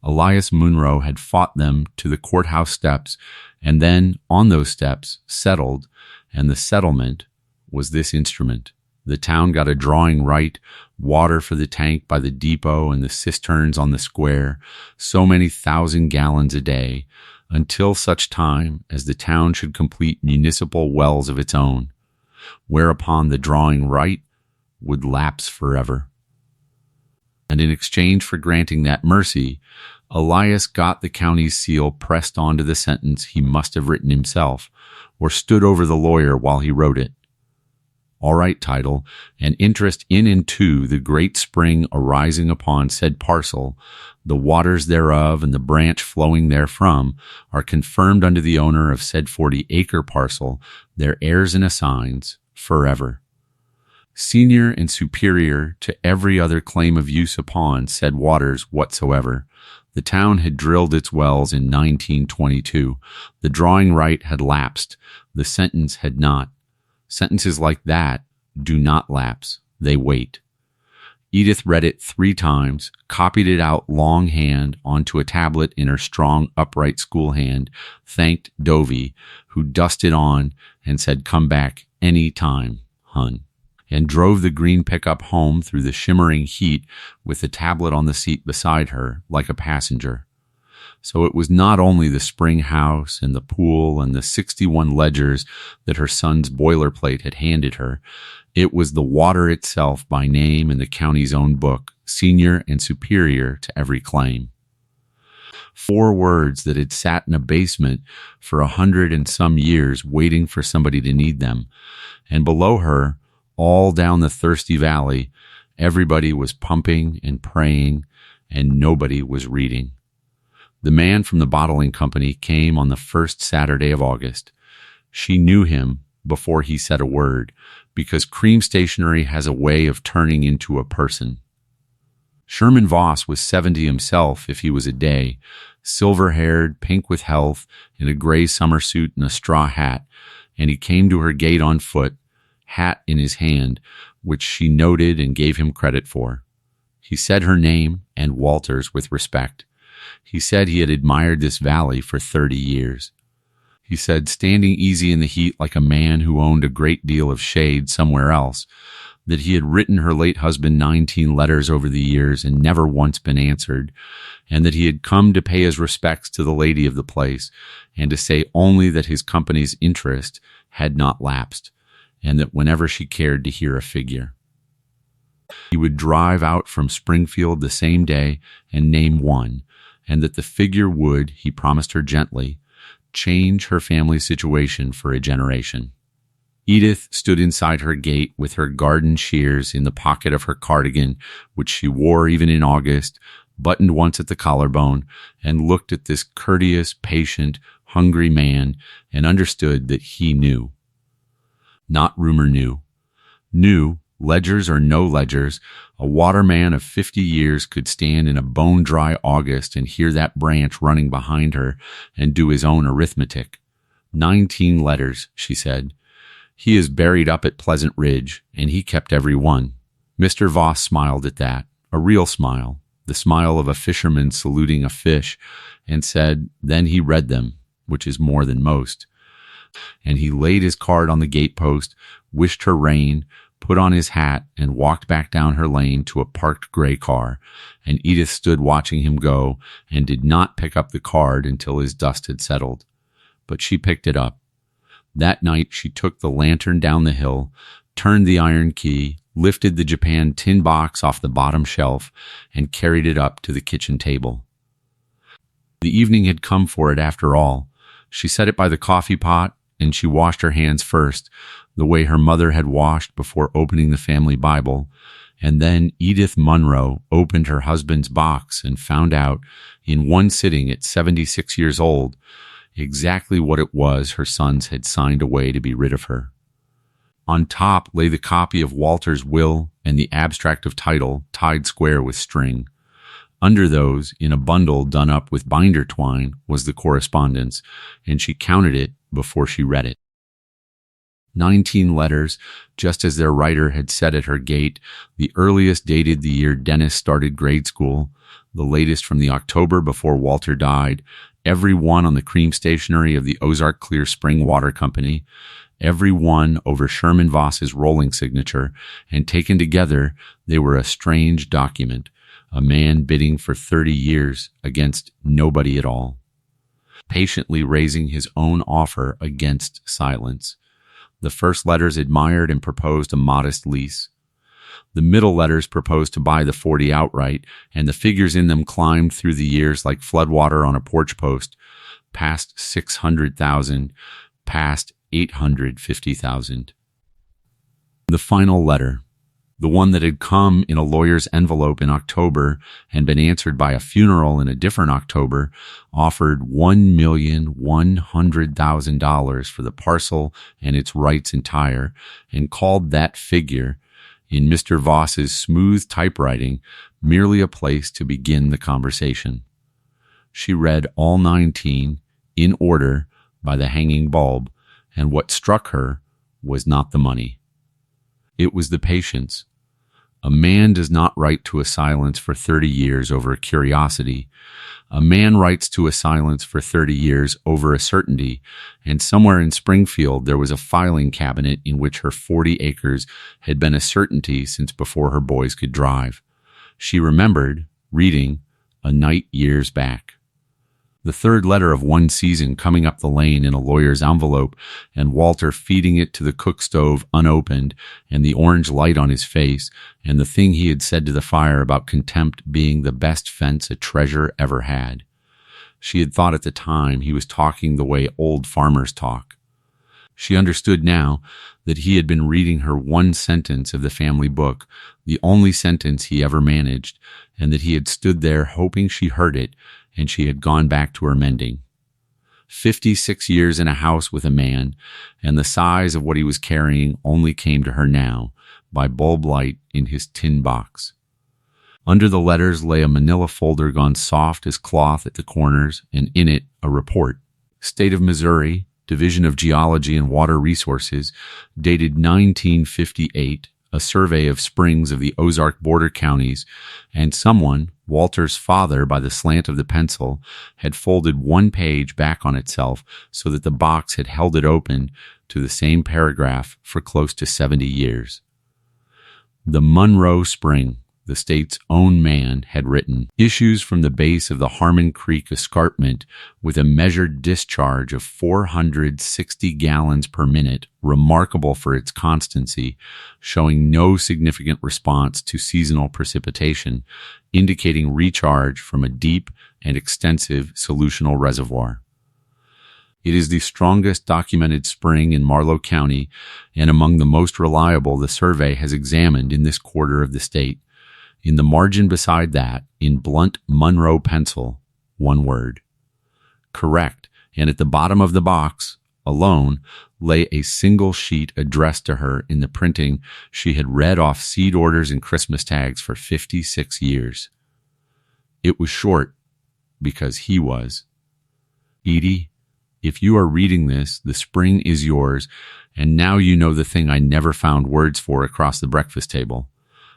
Elias Munro had fought them to the courthouse steps, and then, on those steps, settled, and the settlement was this instrument. The town got a drawing right, water for the tank by the depot and the cisterns on the square, so many thousand gallons a day, until such time as the town should complete municipal wells of its own, whereupon the drawing right would lapse forever. And in exchange for granting that mercy, Elias got the county's seal pressed onto the sentence he must have written himself, or stood over the lawyer while he wrote it. All right title, and interest in and to the great spring arising upon said parcel, the waters thereof and the branch flowing therefrom, are confirmed unto the owner of said 40-acre parcel, their heirs and assigns, forever. Senior and superior to every other claim of use upon said waters whatsoever. The town had drilled its wells in 1922. The drawing right had lapsed. The sentence had not. Sentences like that do not lapse. They wait. Edith read it 3 times, copied it out longhand onto a tablet in her strong, upright school hand, thanked Dovey, who dusted on and said, "Come back any time, hun," and drove the green pickup home through the shimmering heat with the tablet on the seat beside her like a passenger. So it was not only the spring house and the pool and the 61 ledgers that her son's boilerplate had handed her. It was the water itself by name in the county's own book, senior and superior to every claim. 4 words that had sat in a basement for 100 and some years waiting for somebody to need them. And below her, all down the thirsty valley, everybody was pumping and praying, and nobody was reading. The man from the bottling company came on the first Saturday of August. She knew him before he said a word, because cream stationery has a way of turning into a person. Sherman Voss was 70 himself if he was a day, silver-haired, pink with health, in a gray summer suit and a straw hat, and he came to her gate on foot, hat in his hand, which she noted and gave him credit for. He said her name and Walter's with respect. He said he had admired this valley for 30 years. He said, standing easy in the heat like a man who owned a great deal of shade somewhere else, that he had written her late husband 19 letters over the years and never once been answered, and that he had come to pay his respects to the lady of the place, and to say only that his company's interest had not lapsed, and that whenever she cared to hear a figure, he would drive out from Springfield the same day and name one, and that the figure would, he promised her gently, change her family situation for a generation. Edith stood inside her gate with her garden shears in the pocket of her cardigan, which she wore even in August, buttoned once at the collarbone, and looked at this courteous, patient, hungry man, and understood that he knew. Not rumor knew. Knew, ledgers or no ledgers, a waterman of 50 years could stand in a bone-dry August and hear that branch running behind her and do his own arithmetic. 19 letters, she said. He is buried up at Pleasant Ridge, and he kept every one. Mr. Voss smiled at that, a real smile, the smile of a fisherman saluting a fish, and said, then he read them, which is more than most. And he laid his card on the gatepost, wished her rain, put on his hat, and walked back down her lane to a parked gray car, and Edith stood watching him go and did not pick up the card until his dust had settled. But she picked it up. That night she took the lantern down the hill, turned the iron key, lifted the Japan tin box off the bottom shelf, and carried it up to the kitchen table. The evening had come for it after all. She set it by the coffee pot, and she washed her hands first, the way her mother had washed before opening the family Bible, And then Edith Munro opened her husband's box and found out, in one sitting at 76 years old, exactly what it was her sons had signed away to be rid of her. On top lay the copy of Walter's will and the abstract of title tied square with string. Under those, in a bundle done up with binder twine, was the correspondence, and she counted it before she read it. 19 letters, just as their writer had said at her gate, the earliest dated the year Dennis started grade school, the latest from the October before Walter died, every one on the cream stationery of the Ozark Clear Spring Water Company, every one over Sherman Voss's rolling signature, and taken together, they were a strange document, a man bidding for 30 years against nobody at all, patiently raising his own offer against silence. The first letters admired and proposed a modest lease. The middle letters proposed to buy the 40 outright, and the figures in them climbed through the years like floodwater on a porch post, past 600,000, past 850,000. The final letter, the one that had come in a lawyer's envelope in October and been answered by a funeral in a different October, offered $1,100,000 for the parcel and its rights entire, and called that figure, in Mr. Voss's smooth typewriting, merely a place to begin the conversation. She read all 19, in order, by the hanging bulb, and what struck her was not the money. It was the patience. A man does not write to a silence for 30 years over a curiosity. A man writes to a silence for 30 years over a certainty, and somewhere in Springfield there was a filing cabinet in which her 40 acres had been a certainty since before her boys could drive. She remembered, reading, a night years back. The third letter of one season coming up the lane in a lawyer's envelope, and Walter feeding it to the cook stove unopened, and the orange light on his face, and the thing he had said to the fire about contempt being the best fence a treasure ever had. She had thought at the time he was talking the way old farmers talk. She understood now that he had been reading her one sentence of the family book, the only sentence he ever managed, and that he had stood there hoping she heard it, and she had gone back to her mending. 56 years in a house with a man, and the size of what he was carrying only came to her now, by bulb light in his tin box. Under the letters lay a manila folder gone soft as cloth at the corners, and in it a report. State of Missouri, Division of Geology and Water Resources, dated 1958, a survey of springs of the Ozark border counties, and someone, Walter's father by the slant of the pencil, had folded one page back on itself so that the box had held it open to the same paragraph for close to 70 years. The Munro Spring, the state's own man, had written, issues from the base of the Harmon Creek escarpment with a measured discharge of 460 gallons per minute, remarkable for its constancy, showing no significant response to seasonal precipitation, indicating recharge from a deep and extensive solutional reservoir. It is the strongest documented spring in Marlow County and among the most reliable the survey has examined in this quarter of the state. In the margin beside that, in blunt Munro pencil, one word. Correct, and at the bottom of the box, alone, lay a single sheet addressed to her in the printing she had read off seed orders and Christmas tags for 56 years. It was short, because he was. Edie, if you are reading this, the spring is yours, and now you know the thing I never found words for across the breakfast table.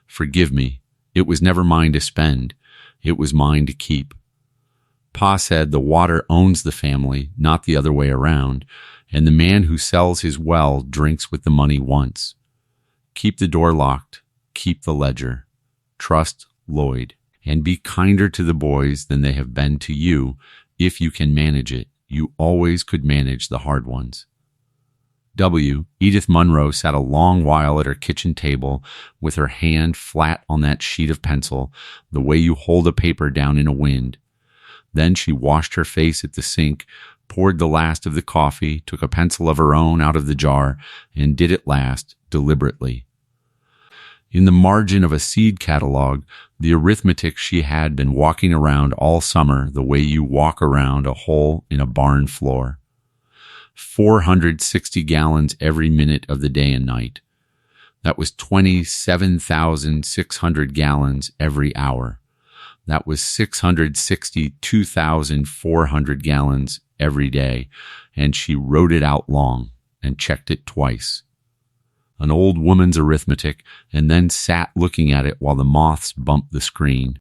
Forgive me. It was never mine to spend. It was mine to keep. Pa said the water owns the family, not the other way around, and the man who sells his well drinks with the money once. Keep the door locked. Keep the ledger. Trust Lloyd. And be kinder to the boys than they have been to you, if you can manage it. You always could manage the hard ones. Edith Munro sat a long while at her kitchen table with her hand flat on that sheet of pencil, the way you hold a paper down in a wind. Then she washed her face at the sink, poured the last of the coffee, took a pencil of her own out of the jar, and did it last, deliberately. In the margin of a seed catalog, the arithmetic she had been walking around all summer the way you walk around a hole in a barn floor. 460 gallons every minute of the day and night. That was 27,600 gallons every hour. That was 662,400 gallons every day, and she wrote it out long and checked it twice. An old woman's arithmetic, and then sat looking at it while the moths bumped the screen.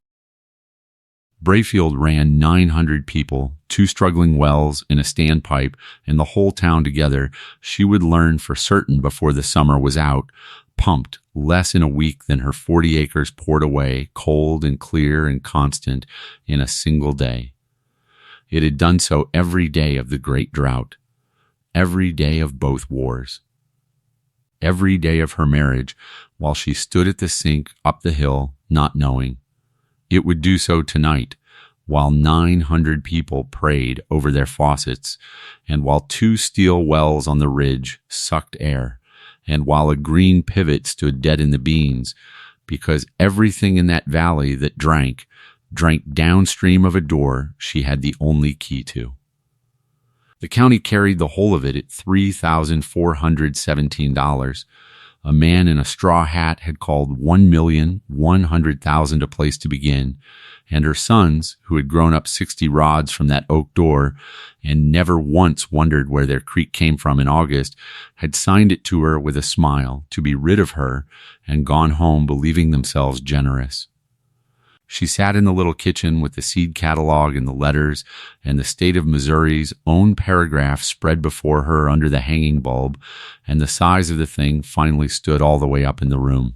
Brayfield ran 900 people, 2 struggling wells and a standpipe, and the whole town together. She would learn for certain before the summer was out, pumped less in a week than her 40 acres poured away, cold and clear and constant, in a single day. It had done so every day of the great drought, every day of both wars, every day of her marriage, while she stood at the sink up the hill, not knowing. It would do so tonight, while 900 people prayed over their faucets, and while 2 steel wells on the ridge sucked air, and while a green pivot stood dead in the beans, because everything in that valley that drank downstream of a door she had the only key to. The county carried the whole of it at $3,417. A man in a straw hat had called 1,100,000 a place to begin, and her sons, who had grown up 60 rods from that oak door and never once wondered where their creek came from in August, had signed it to her with a smile to be rid of her and gone home believing themselves generous. She sat in the little kitchen with the seed catalog and the letters and the state of Missouri's own paragraph spread before her under the hanging bulb, and the size of the thing finally stood all the way up in the room.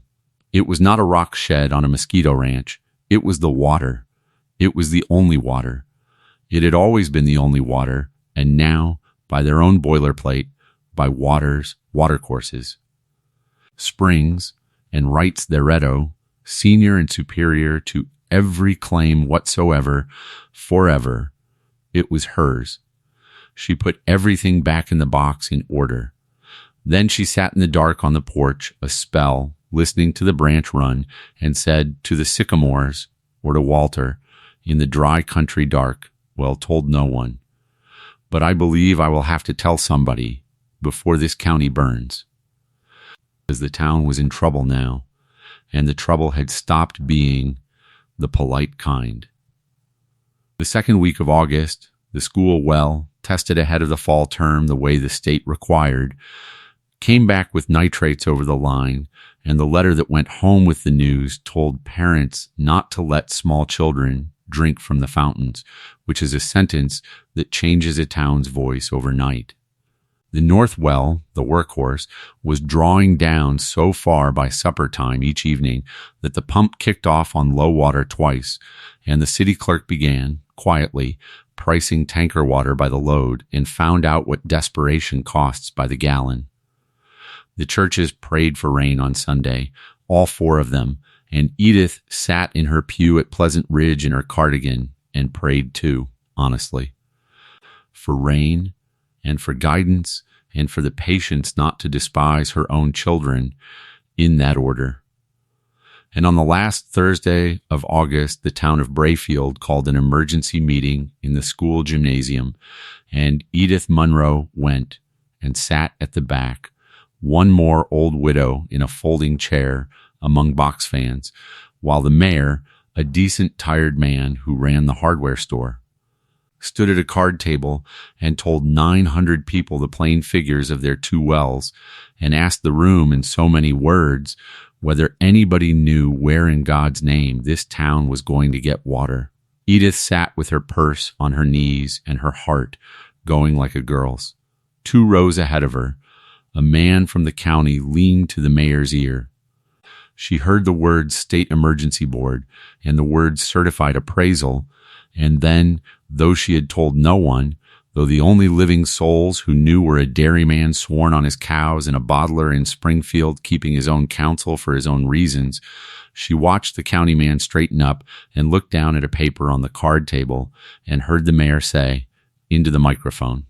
It was not a rock shed on a mosquito ranch. It was the water. It was the only water. It had always been the only water, and now, by their own boilerplate, by Water's watercourses. Springs and Wright's Thereto, senior and superior to every claim whatsoever, forever, it was hers. She put everything back in the box in order. Then she sat in the dark on the porch, a spell, listening to the branch run, and said to the sycamores, or to Walter, in the dry country dark, well, told no one, but I believe I will have to tell somebody before this county burns. Because the town was in trouble now, and the trouble had stopped being the polite kind. The second week of August, the school well, tested ahead of the fall term the way the state required, came back with nitrates over the line, and the letter that went home with the news told parents not to let small children drink from the fountains, which is a sentence that changes a town's voice overnight. The north well, the workhorse, was drawing down so far by supper time each evening that the pump kicked off on low water twice, and the city clerk began, quietly, pricing tanker water by the load and found out what desperation costs by the gallon. The churches prayed for rain on Sunday, all 4 of them, and Edith sat in her pew at Pleasant Ridge in her cardigan and prayed too, honestly. For rain, and for guidance, and for the patience not to despise her own children, in that order. And on the last Thursday of August, the town of Brayfield called an emergency meeting in the school gymnasium, and Edith Munro went and sat at the back, one more old widow in a folding chair among box fans, while the mayor, a decent tired man who ran the hardware store, stood at a card table and told 900 people the plain figures of their 2 wells, and asked the room in so many words whether anybody knew where in God's name this town was going to get water. Edith sat with her purse on her knees and her heart going like a girl's. 2 rows ahead of her, a man from the county leaned to the mayor's ear. She heard the words State Emergency Board and the words Certified Appraisal, and then, though she had told no one, though the only living souls who knew were a dairyman sworn on his cows and a bottler in Springfield keeping his own counsel for his own reasons, she watched the county man straighten up and look down at a paper on the card table and heard the mayor say, into the microphone,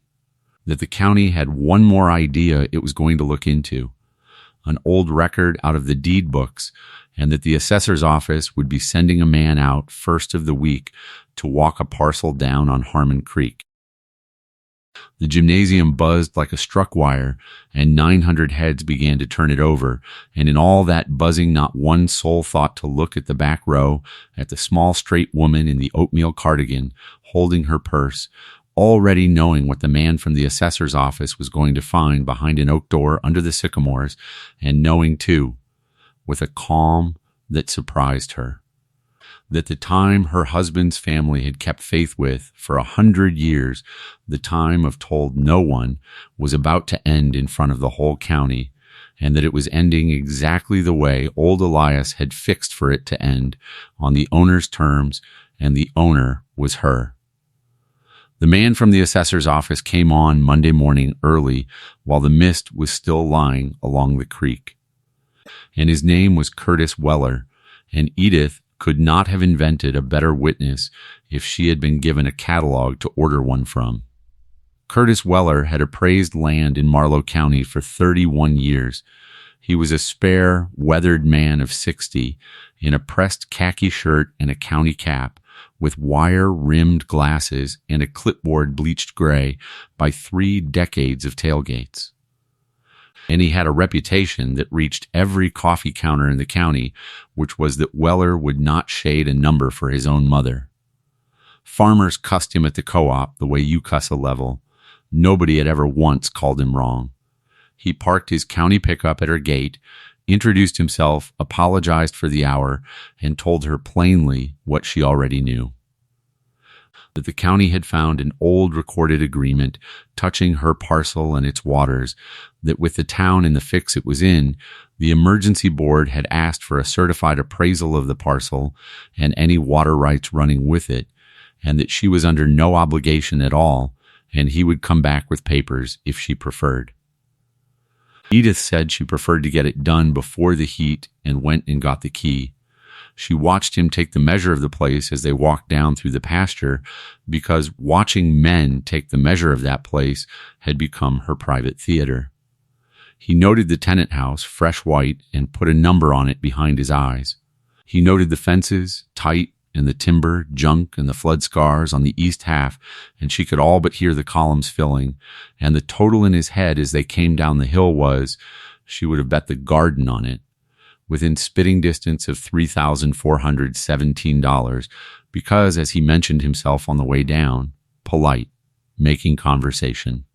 that the county had one more idea it was going to look into. an old record out of the deed books, and that the assessor's office would be sending a man out first of the week to walk a parcel down on Harmon Creek. The gymnasium buzzed like a struck wire, and 900 heads began to turn it over, and in all that buzzing not one soul thought to look at the back row, at the small straight woman in the oatmeal cardigan, holding her purse, already knowing what the man from the assessor's office was going to find behind an oak door under the sycamores, and knowing, too, with a calm that surprised her, that the time her husband's family had kept faith with for 100 years, the time of told no one, was about to end in front of the whole county, and that it was ending exactly the way old Elias had fixed for it to end, on the owner's terms, and the owner was her. The man from the assessor's office came on Monday morning early while the mist was still lying along the creek, and his name was Curtis Weller, and Edith could not have invented a better witness if she had been given a catalog to order one from. Curtis Weller had appraised land in Marlow County for 31 years. He was a spare, weathered man of 60, in a pressed khaki shirt and a county cap, with wire-rimmed glasses and a clipboard bleached gray by 3 decades of tailgates. And he had a reputation that reached every coffee counter in the county, which was that Weller would not shade a number for his own mother. Farmers cussed him at the co-op the way you cuss a level. Nobody had ever once called him wrong. He parked his county pickup at her gate, introduced himself, apologized for the hour, and told her plainly what she already knew: that the county had found an old recorded agreement touching her parcel and its waters, that with the town in the fix it was in, the emergency board had asked for a certified appraisal of the parcel and any water rights running with it, and that she was under no obligation at all, and he would come back with papers if she preferred. Edith said she preferred to get it done before the heat and went and got the key. She watched him take the measure of the place as they walked down through the pasture, because watching men take the measure of that place had become her private theater. He noted the tenant house, fresh white, and put a number on it behind his eyes. He noted the fences, tight, and the timber, junk, and the flood scars on the east half, and she could all but hear the columns filling, and the total in his head as they came down the hill was, she would have bet the garden on it, within spitting distance of $3,417, because, as he mentioned himself on the way down, polite, making conversation.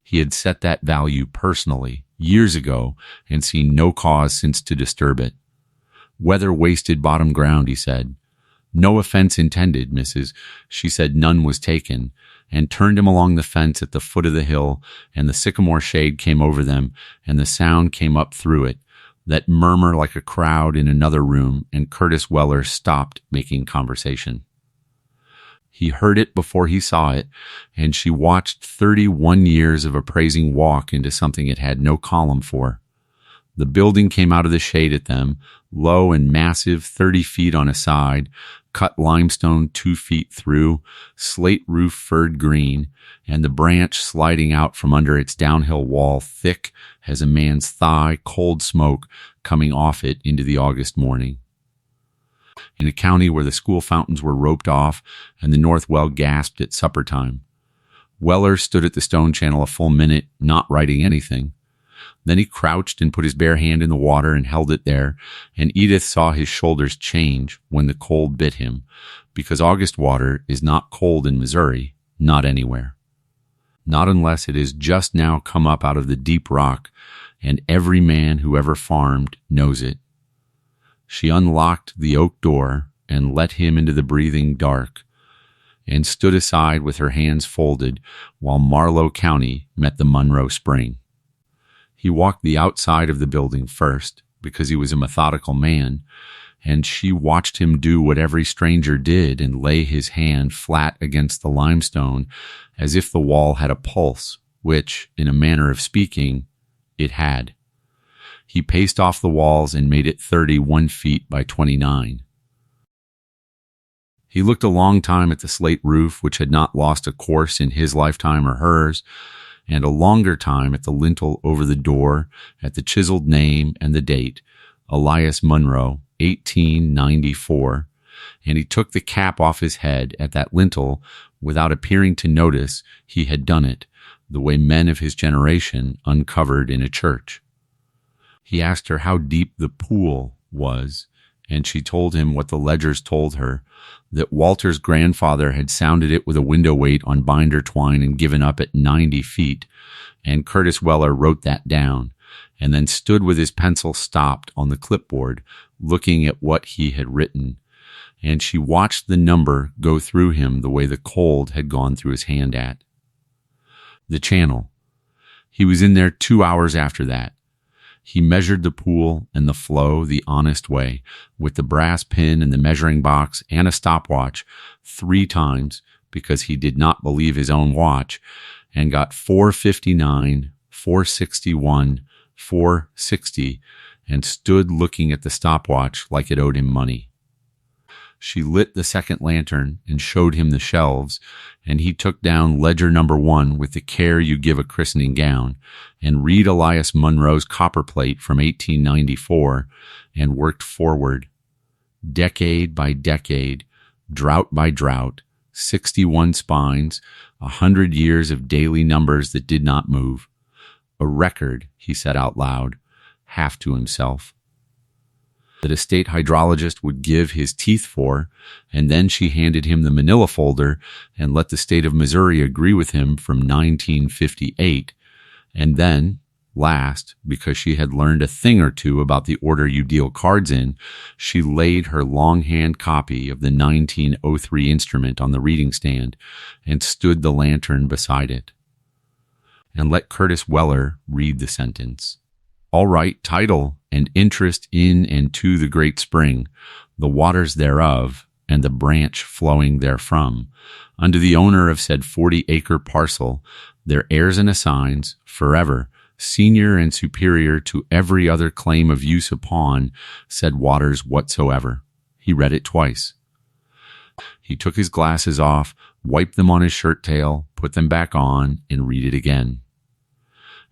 He had set that value personally, years ago, and seen no cause since to disturb it. Weather wasted bottom ground, he said. No offense intended, Mrs. She said none was taken, and turned him along the fence at the foot of the hill, and the sycamore shade came over them, and the sound came up through it, that murmur like a crowd in another room, and Curtis Weller stopped making conversation. He heard it before he saw it, and she watched 31 years of appraising walk into something it had no column for. The building came out of the shade at them, low and massive, 30 feet on a side, cut limestone 2 feet through, slate roof furred green, and the branch sliding out from under its downhill wall thick as a man's thigh, cold smoke coming off it into the August morning. In a county where the school fountains were roped off and the north well gasped at supper time, Weller stood at the stone channel a full minute, not writing anything. Then he crouched and put his bare hand in the water and held it there, and Edith saw his shoulders change when the cold bit him, because August water is not cold in Missouri, not anywhere. Not unless it has just now come up out of the deep rock, and every man who ever farmed knows it. She unlocked the oak door and let him into the breathing dark, and stood aside with her hands folded while Marlow County met the Monroe Spring. He walked the outside of the building first, because he was a methodical man, and she watched him do what every stranger did and lay his hand flat against the limestone as if the wall had a pulse, which, in a manner of speaking, it had. He paced off the walls and made it 31 feet by 29. He looked a long time at the slate roof, which had not lost a course in his lifetime or hers, and a longer time at the lintel over the door at the chiseled name and the date, Elias Munro, 1894, and he took the cap off his head at that lintel without appearing to notice he had done it, the way men of his generation uncovered in a church. He asked her how deep the pool was, and she told him what the ledgers told her, that Walter's grandfather had sounded it with a window weight on binder twine and given up at 90 feet, and Curtis Weller wrote that down, and then stood with his pencil stopped on the clipboard, looking at what he had written, and she watched the number go through him the way the cold had gone through his hand at. The channel. He was in there 2 hours after that. He measured the pool and the flow the honest way, with the brass pin and the measuring box and a stopwatch 3 times because he did not believe his own watch, and got 4:59, 4:61, 4:60, and stood looking at the stopwatch like it owed him money. She lit the second lantern and showed him the shelves, and he took down ledger number 1 with the care you give a christening gown, and read Elias Munro's copperplate from 1894, and worked forward. Decade by decade, drought by drought, 61 spines, 100 years of daily numbers that did not move. A record, he said out loud, half to himself, that a state hydrologist would give his teeth for, and then she handed him the manila folder and let the state of Missouri agree with him from 1958, and then, last, because she had learned a thing or two about the order you deal cards in, she laid her longhand copy of the 1903 instrument on the reading stand and stood the lantern beside it, and let Curtis Weller read the sentence. All right, title and interest in and to the great spring, the waters thereof, and the branch flowing therefrom, unto the owner of said 40-acre parcel, their heirs and assigns, forever, senior and superior to every other claim of use upon said waters whatsoever. He read it twice. He took his glasses off, wiped them on his shirt tail, put them back on, and read it again.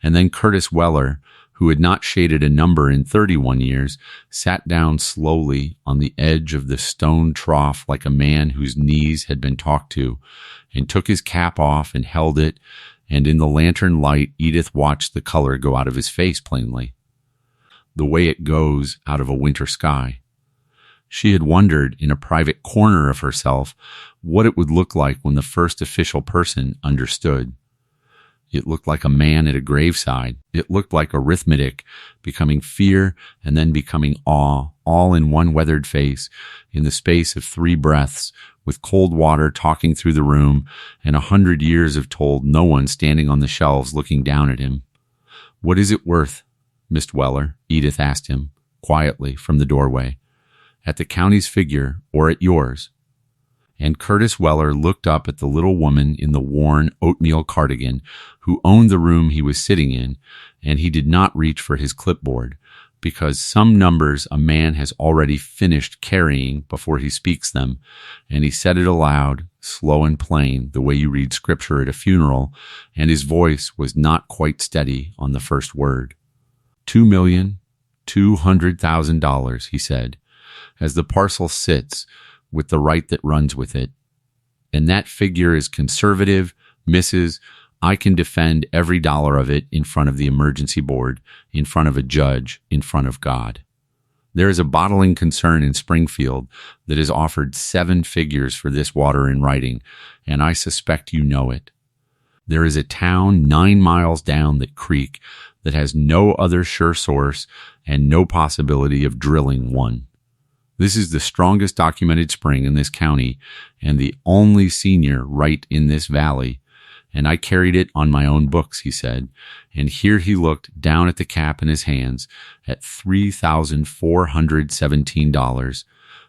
And then Curtis Weller, who had not shaded a number in 31 years, sat down slowly on the edge of the stone trough like a man whose knees had been talked to, and took his cap off and held it, and in the lantern light Edith watched the color go out of his face plainly, the way it goes out of a winter sky. She had wondered in a private corner of herself what it would look like when the first official person understood. It looked like a man at a graveside. It looked like arithmetic becoming fear and then becoming awe, all in one weathered face, in the space of 3 breaths, with cold water talking through the room and 100 years of told no one standing on the shelves looking down at him. What is it worth, Mr. Weller? Edith asked him, quietly, from the doorway. At the county's figure or at yours? And Curtis Weller looked up at the little woman in the worn oatmeal cardigan who owned the room he was sitting in, and he did not reach for his clipboard, because some numbers a man has already finished carrying before he speaks them, and he said it aloud, slow and plain, the way you read scripture at a funeral, and his voice was not quite steady on the first word. $2,200,000, he said, as the parcel sits, with the right that runs with it. And that figure is conservative, Mrs. I can defend every dollar of it in front of the emergency board, in front of a judge, in front of God. There is a bottling concern in Springfield that has offered 7 figures for this water in writing, and I suspect you know it. There is a town 9 miles down that creek that has no other sure source and no possibility of drilling one. This is the strongest documented spring in this county and the only senior right in this valley, and I carried it on my own books, he said, and here he looked down at the cap in his hands at $3,417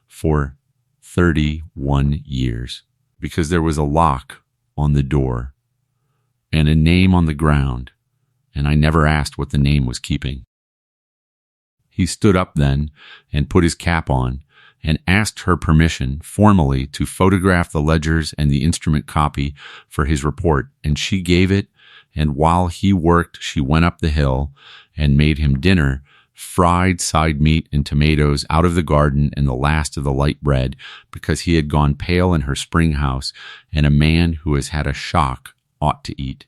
for 31 years, because there was a lock on the door and a name on the ground, and I never asked what the name was keeping. He stood up then and put his cap on and asked her permission formally to photograph the ledgers and the instrument copy for his report, and she gave it, and while he worked, she went up the hill and made him dinner, fried side meat and tomatoes out of the garden and the last of the light bread, because he had gone pale in her spring house, and a man who has had a shock ought to eat.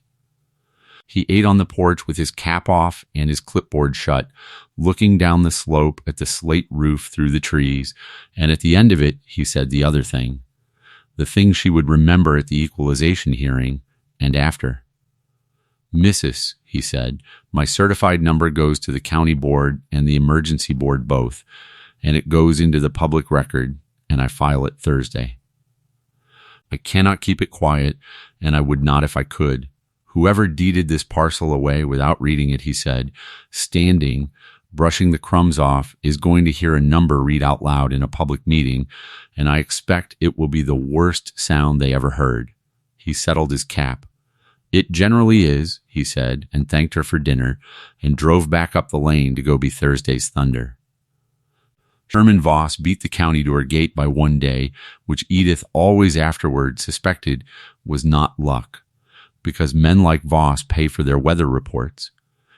He ate on the porch with his cap off and his clipboard shut, looking down the slope at the slate roof through the trees, and at the end of it, he said the other thing, the thing she would remember at the equalization hearing and after. "Mrs.," he said, "my certified number goes to the county board and the emergency board both, and it goes into the public record, and I file it Thursday. I cannot keep it quiet, and I would not if I could. Whoever deeded this parcel away without reading it," he said, standing, brushing the crumbs off, "is going to hear a number read out loud in a public meeting, and I expect it will be the worst sound they ever heard." He settled his cap. "It generally is," he said, and thanked her for dinner, and drove back up the lane to go be Thursday's thunder. Sherman Voss beat the county to her gate by one day, which Edith always afterward suspected was not luck, because men like Voss pay for their weather reports.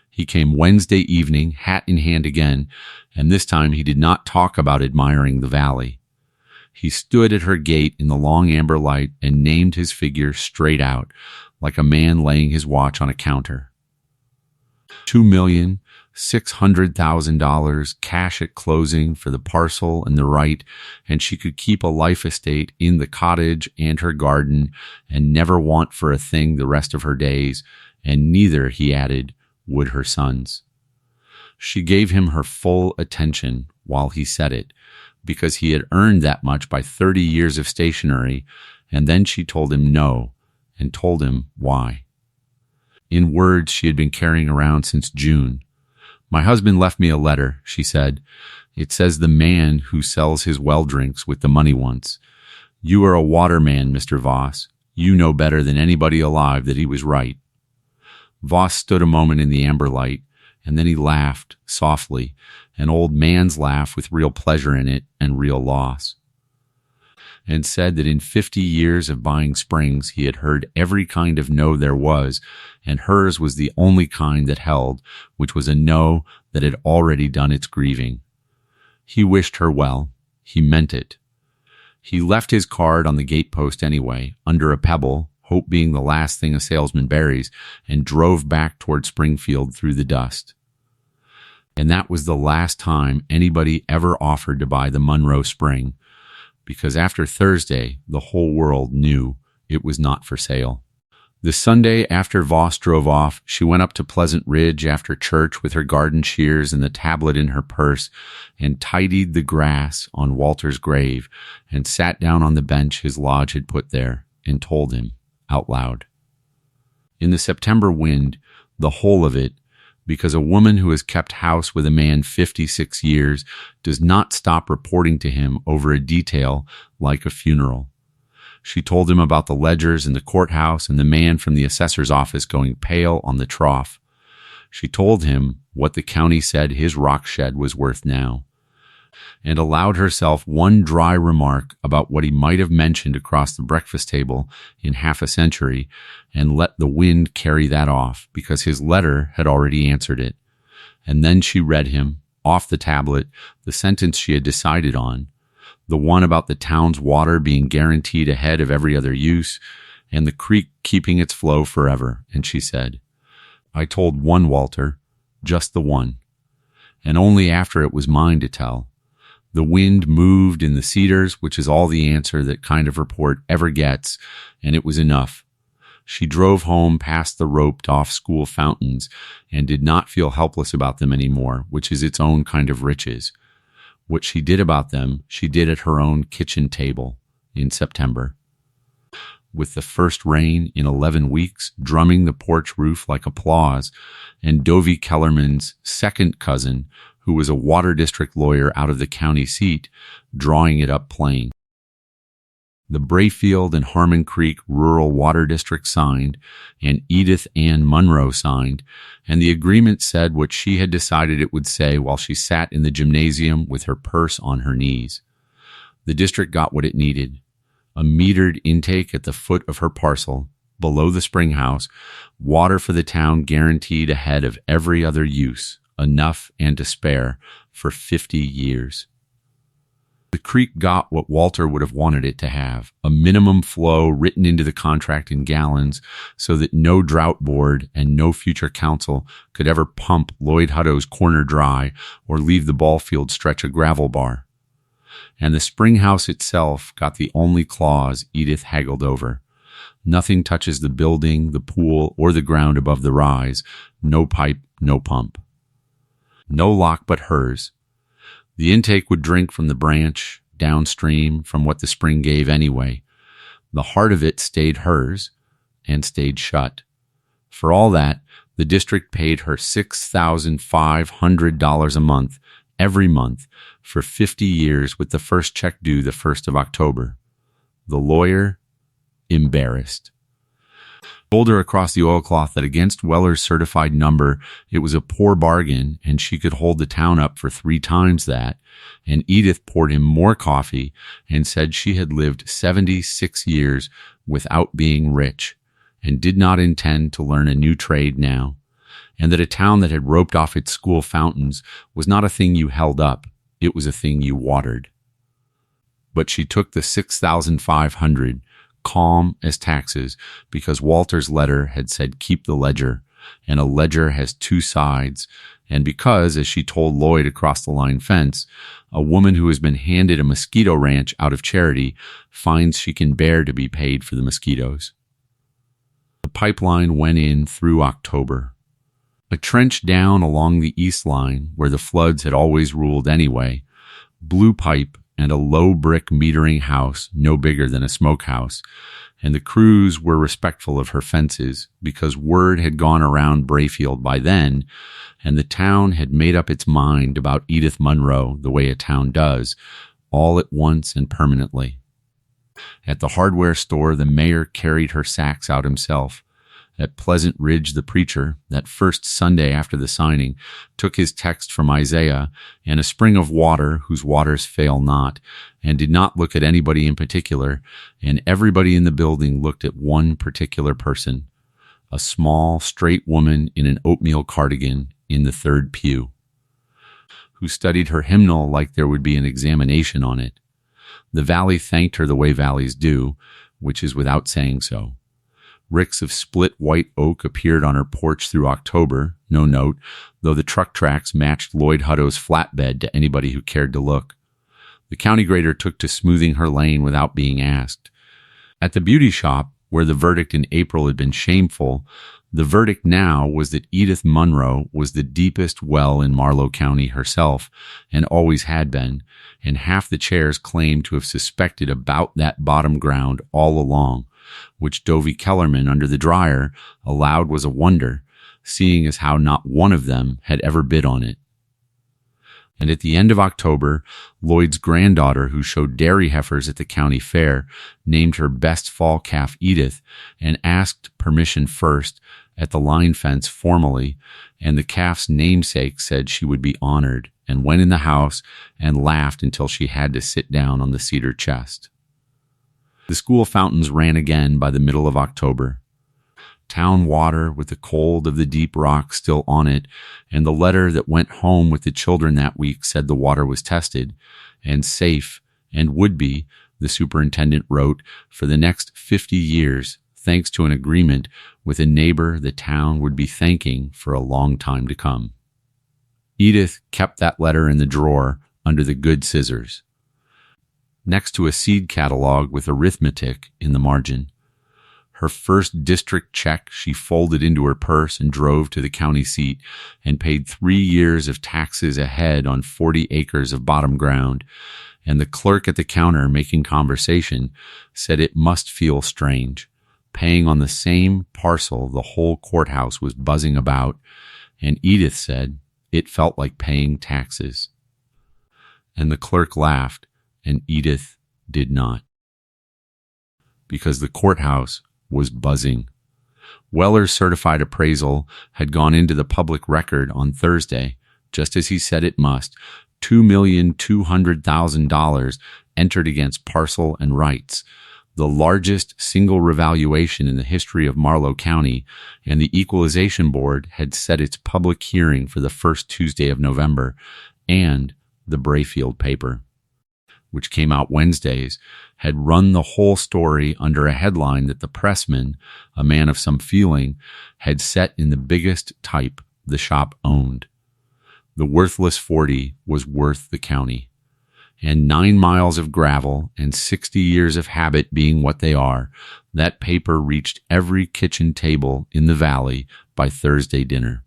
He came Wednesday evening, hat in hand again, and this time he did not talk about admiring the valley. He stood at her gate in the long amber light and named his figure straight out, like a man laying his watch on a counter. $2,600,000 cash at closing for the parcel and the right, and she could keep a life estate in the cottage and her garden and never want for a thing the rest of her days, and neither, he added, would her sons. She gave him her full attention while he said it, because he had earned that much by 30 years of stationery, and then she told him no, and told him why. In words she had been carrying around since June. "My husband left me a letter," she said. "It says the man who sells his well drinks with the money once. You are a waterman, Mr. Voss. You know better than anybody alive that he was right." Voss stood a moment in the amber light, and then he laughed softly, an old man's laugh with real pleasure in it and real loss, and said that in 50 years of buying springs he had heard every kind of no there was, and hers was the only kind that held, which was a no that had already done its grieving. He wished her well. He meant it. He left his card on the gatepost anyway, under a pebble, hope being the last thing a salesman buries, and drove back toward Springfield through the dust. And that was the last time anybody ever offered to buy the Monroe Spring, because after Thursday, the whole world knew it was not for sale. The Sunday after Voss drove off, she went up to Pleasant Ridge after church with her garden shears and the tablet in her purse, and tidied the grass on Walter's grave, and sat down on the bench his lodge had put there, and told him out loud. In the September wind, the whole of it, because a woman who has kept house with a man 56 years does not stop reporting to him over a detail like a funeral. She told him about the ledgers in the courthouse and the man from the assessor's office going pale on the trough. She told him what the county said his rock shed was worth now, and allowed herself one dry remark about what he might have mentioned across the breakfast table in half a century, and let the wind carry that off, because his letter had already answered it. And then she read him, off the tablet, the sentence she had decided on, the one about the town's water being guaranteed ahead of every other use, and the creek keeping its flow forever. And she said, "I told one Walter, just the one, and only after it was mine to tell. The wind moved in the cedars, which is all the answer that kind of report ever gets, and it was enough." She drove home past the roped-off school fountains and did not feel helpless about them anymore, which is its own kind of riches. What she did about them, she did at her own kitchen table in September, with the first rain in 11 weeks drumming the porch roof like applause, and Dovie Kellerman's second cousin, who was a water district lawyer out of the county seat, drawing it up plain. The Brayfield and Harmon Creek Rural Water District signed, and Edith Ann Monroe signed, and the agreement said what she had decided it would say while she sat in the gymnasium with her purse on her knees. The district got what it needed, a metered intake at the foot of her parcel, below the spring house, water for the town guaranteed ahead of every other use, enough and to spare, for 50 years. The creek got what Walter would have wanted it to have, a minimum flow written into the contract in gallons so that no drought board and no future council could ever pump Lloyd Hutto's corner dry or leave the ball field stretch a gravel bar. And the spring house itself got the only clause Edith haggled over. Nothing touches the building, the pool, or the ground above the rise. No pipe, no pump. No lock but hers. The intake would drink from the branch, downstream from what the spring gave anyway. The heart of it stayed hers and stayed shut. For all that, the district paid her $6,500 a month, every month, for 50 years with the first check due the 1st of October. The lawyer, embarrassed, told her across the oilcloth that against Weller's certified number, it was a poor bargain and she could hold the town up for 3 times that. And Edith poured him more coffee and said she had lived 76 years without being rich and did not intend to learn a new trade now. And that a town that had roped off its school fountains was not a thing you held up, it was a thing you watered. But she took the $6,500, calm as taxes, because Walter's letter had said keep the ledger, and a ledger has 2 sides, and because, as she told Lloyd across the line fence, a woman who has been handed a mosquito ranch out of charity finds she can bear to be paid for the mosquitoes. The pipeline went in through October. A trench down along the east line, where the floods had always ruled anyway, blue pipe and a low brick metering house no bigger than a smokehouse, and the crews were respectful of her fences because word had gone around Brayfield by then, and the town had made up its mind about Edith Munro the way a town does, all at once and permanently. At the hardware store, the mayor carried her sacks out himself. At Pleasant Ridge, the preacher, that first Sunday after the signing, took his text from Isaiah and a spring of water whose waters fail not, and did not look at anybody in particular, and everybody in the building looked at one particular person, a small, straight woman in an oatmeal cardigan in the 3rd pew, who studied her hymnal like there would be an examination on it. The valley thanked her the way valleys do, which is without saying so. Ricks of split white oak appeared on her porch through October, no note, though the truck tracks matched Lloyd Hutto's flatbed to anybody who cared to look. The county grader took to smoothing her lane without being asked. At the beauty shop, where the verdict in April had been shameful, the verdict now was that Edith Munro was the deepest well in Marlow County herself, and always had been, and half the chairs claimed to have suspected about that bottom ground all along, which Dovey Kellerman under the dryer allowed was a wonder, seeing as how not one of them had ever bid on it. And at the end of October, Lloyd's granddaughter, who showed dairy heifers at the county fair, named her best fall calf Edith and asked permission first at the line fence formally, and the calf's namesake said she would be honored, and went in the house and laughed until she had to sit down on the cedar chest. The school fountains ran again by the middle of October. Town water with the cold of the deep rock still on it, and the letter that went home with the children that week said the water was tested, and safe, and would be, the superintendent wrote, for the next 50 years, thanks to an agreement with a neighbor the town would be thanking for a long time to come. Edith kept that letter in the drawer under the good scissors, next to a seed catalog with arithmetic in the margin. Her first district check she folded into her purse and drove to the county seat and paid 3 years of taxes ahead on 40 acres of bottom ground, and the clerk at the counter making conversation said it must feel strange, paying on the same parcel the whole courthouse was buzzing about, and Edith said it felt like paying taxes. And the clerk laughed, and Edith did not. Because the courthouse was buzzing. Weller's certified appraisal had gone into the public record on Thursday, just as he said it must, $2,200,000 entered against parcel and rights. the largest single revaluation in the history of Marlow County, and the Equalization Board had set its public hearing for the first Tuesday of November, and the Brayfield paper, which came out Wednesdays, had run the whole story under a headline that the pressman, a man of some feeling, had set in the biggest type the shop owned. The worthless 40 was worth the county. And 9 miles of gravel and 60 years of habit being what they are, that paper reached every kitchen table in the valley by Thursday dinner.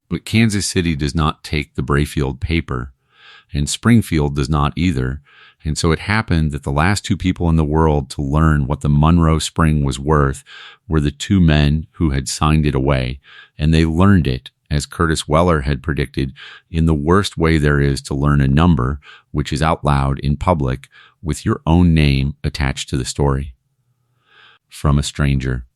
But Kansas City does not take the Brayfield paper, and Springfield does not either, and so it happened that the last two people in the world to learn what the Monroe Spring was worth were the two men who had signed it away, and they learned it, as Curtis Weller had predicted, in the worst way there is to learn a number, which is out loud in public, with your own name attached to the story. From a stranger.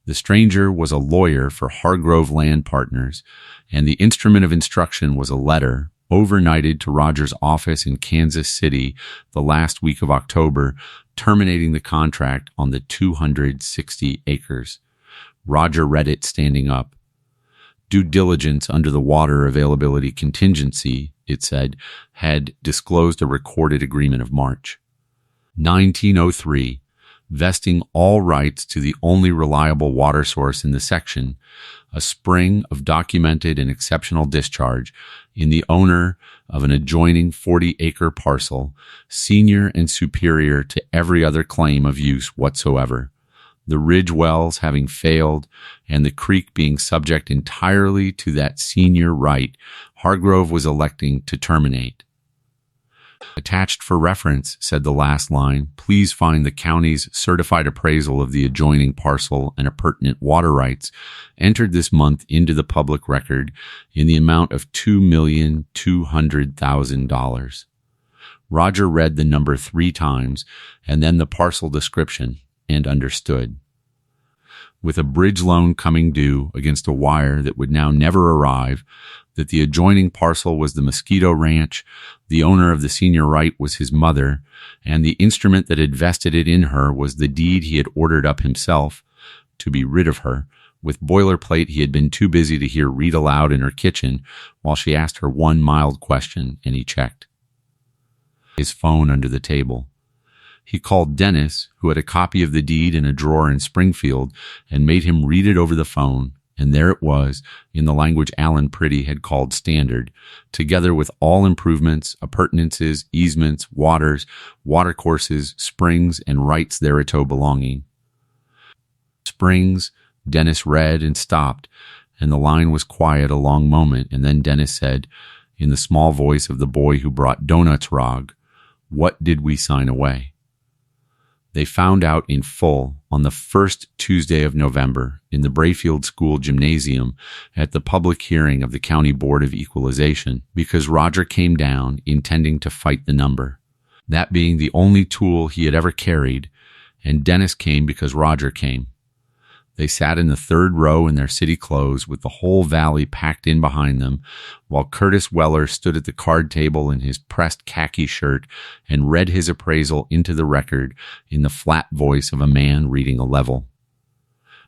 The stranger was a lawyer for Hargrove Land Partners, and the instrument of instruction was a letter overnighted to Roger's office in Kansas City the last week of October, terminating the contract on the 260 acres. Roger read it standing up. Due diligence under the water availability contingency, it said, had disclosed a recorded agreement of March 1903, vesting all rights to the only reliable water source in the section, a spring of documented and exceptional discharge in the owner of an adjoining 40-acre parcel, senior and superior to every other claim of use whatsoever. The ridge wells having failed, and the creek being subject entirely to that senior right, Hargrove was electing to terminate. Attached for reference, said the last line, please find the county's certified appraisal of the adjoining parcel and appurtenant water rights, entered this month into the public record in the amount of $2,200,000. Roger read the number 3 times, and then the parcel description, and understood. With a bridge loan coming due against a wire that would now never arrive, that the adjoining parcel was the Mosquito Ranch, the owner of the senior right was his mother, and the instrument that had vested it in her was the deed he had ordered up himself, to be rid of her, with boilerplate he had been too busy to hear read aloud in her kitchen while she asked her one mild question, and he checked his phone under the table. He called Dennis, who had a copy of the deed in a drawer in Springfield, and made him read it over the phone, and there it was, in the language Alan Pretty had called standard, together with all improvements, appurtenances, easements, waters, watercourses, springs, and rights thereto belonging. Springs, Dennis read and stopped, and the line was quiet a long moment, and then Dennis said, in the small voice of the boy who brought donuts, Rog, what did we sign away? They found out in full on the first Tuesday of November in the Brayfield School Gymnasium at the public hearing of the County Board of Equalization, because Roger came down intending to fight the number, that being the only tool he had ever carried, and Dennis came because Roger came. They sat in the 3rd row in their city clothes with the whole valley packed in behind them, while Curtis Weller stood at the card table in his pressed khaki shirt and read his appraisal into the record in the flat voice of a man reading a level.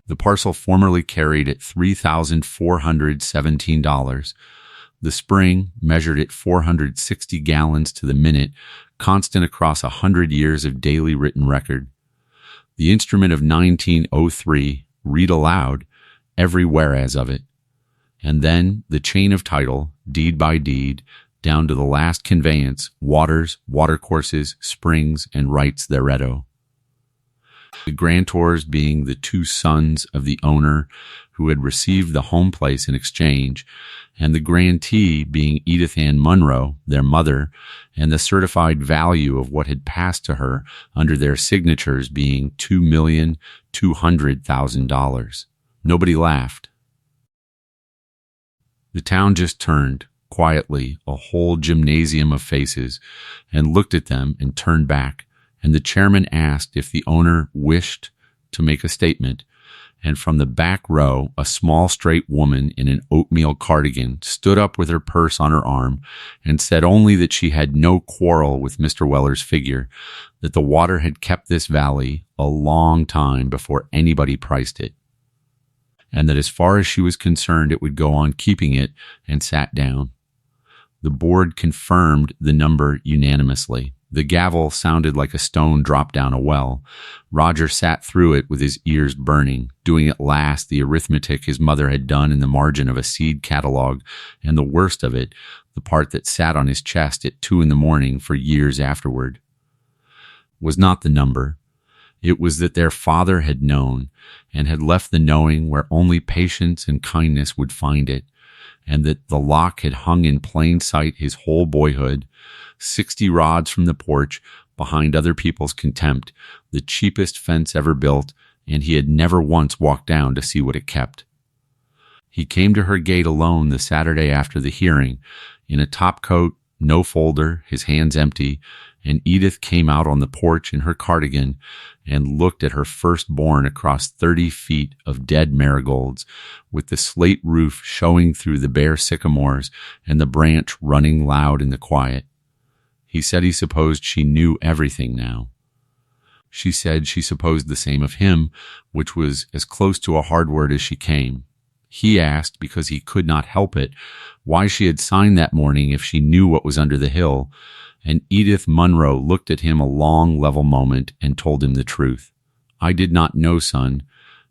The parcel formerly carried at $3,417. The spring measured at 460 gallons to the minute, constant across 100 years of daily written record. The instrument of 1903 read aloud every whereas of it, and then the chain of title, deed by deed, down to the last conveyance, waters, watercourses, springs, and rights thereto. The grantors being the 2 sons of the owner who had received the home place in exchange, and the grantee being Edith Ann Monroe, their mother, and the certified value of what had passed to her under their signatures being $2,200,000. Nobody laughed. The town just turned, quietly, a whole gymnasium of faces, and looked at them and turned back, and the chairman asked if the owner wished to make a statement, And from the back row, a small, straight woman in an oatmeal cardigan stood up with her purse on her arm and said only that she had no quarrel with Mr. Weller's figure, that the water had kept this valley a long time before anybody priced it, and that as far as she was concerned, it would go on keeping it, and sat down. The board confirmed the number unanimously. The gavel sounded like a stone dropped down a well. Roger sat through it with his ears burning, doing at last the arithmetic his mother had done in the margin of a seed catalog, and the worst of it, the part that sat on his chest at 2 a.m. for years afterward, was not the number. It was that their father had known, and had left the knowing where only patience and kindness would find it, and that the lock had hung in plain sight his whole boyhood, 60 rods from the porch, behind other people's contempt, the cheapest fence ever built, and he had never once walked down to see what it kept. He came to her gate alone the Saturday after the hearing, in a topcoat, no folder, his hands empty, and Edith came out on the porch in her cardigan and looked at her firstborn across 30 feet of dead marigolds, with the slate roof showing through the bare sycamores and the branch running loud in the quiet. He said he supposed she knew everything now. She said she supposed the same of him, which was as close to a hard word as she came. He asked, because he could not help it, why she had signed that morning if she knew what was under the hill, and Edith Munro looked at him a long, level moment and told him the truth. "I did not know, son.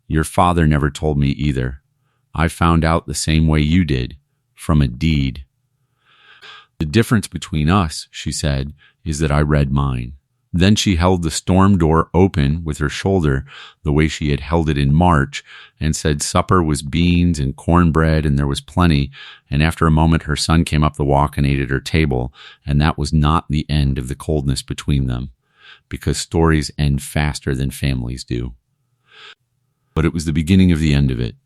Your father never told me either. I found out the same way you did, from a deed. The difference between us," she said, "is that I read mine." Then she held the storm door open with her shoulder, the way she had held it in March, and said supper was beans and cornbread and there was plenty, and after a moment her son came up the walk and ate at her table, and that was not the end of the coldness between them, because stories end faster than families do. But it was the beginning of the end of it.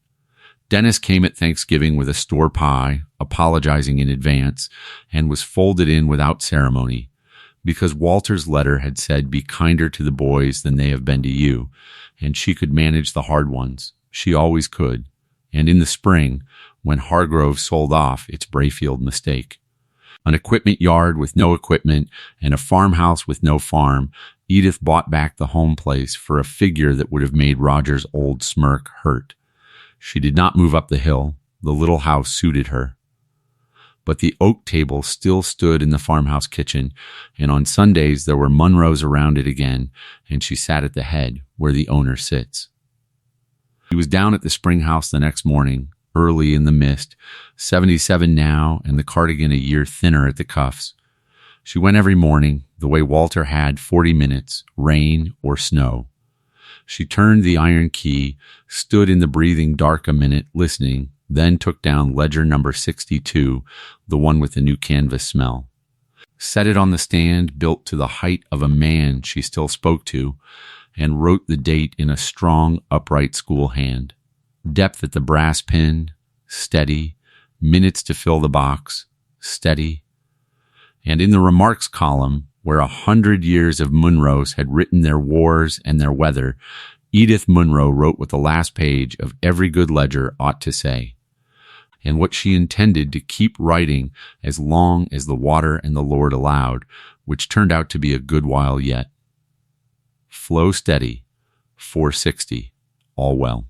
Dennis came at Thanksgiving with a store pie, apologizing in advance, and was folded in without ceremony, because Walter's letter had said, "Be kinder to the boys than they have been to you," and she could manage the hard ones. She always could. And in the spring, when Hargrove sold off its Brayfield mistake, an equipment yard with no equipment and a farmhouse with no farm, Edith bought back the home place for a figure that would have made Roger's old smirk hurt. She did not move up the hill. The little house suited her. But the oak table still stood in the farmhouse kitchen, and on Sundays there were Munros around it again, and she sat at the head, where the owner sits. He was down at the spring house the next morning, early in the mist, 77 now, and the cardigan a year thinner at the cuffs. She went every morning, the way Walter had, 40 minutes, rain or snow. She turned the iron key, stood in the breathing dark a minute, listening, then took down ledger number 62, the one with the new canvas smell. Set it on the stand built to the height of a man she still spoke to, and wrote the date in a strong, upright school hand. Depth at the brass pin, steady, minutes to fill the box, steady. And in the remarks column, where 100 years of Munros had written their wars and their weather, Edith Munro wrote what the last page of every good ledger ought to say, and what she intended to keep writing as long as the water and the Lord allowed, which turned out to be a good while yet. Flow steady, 460, all well.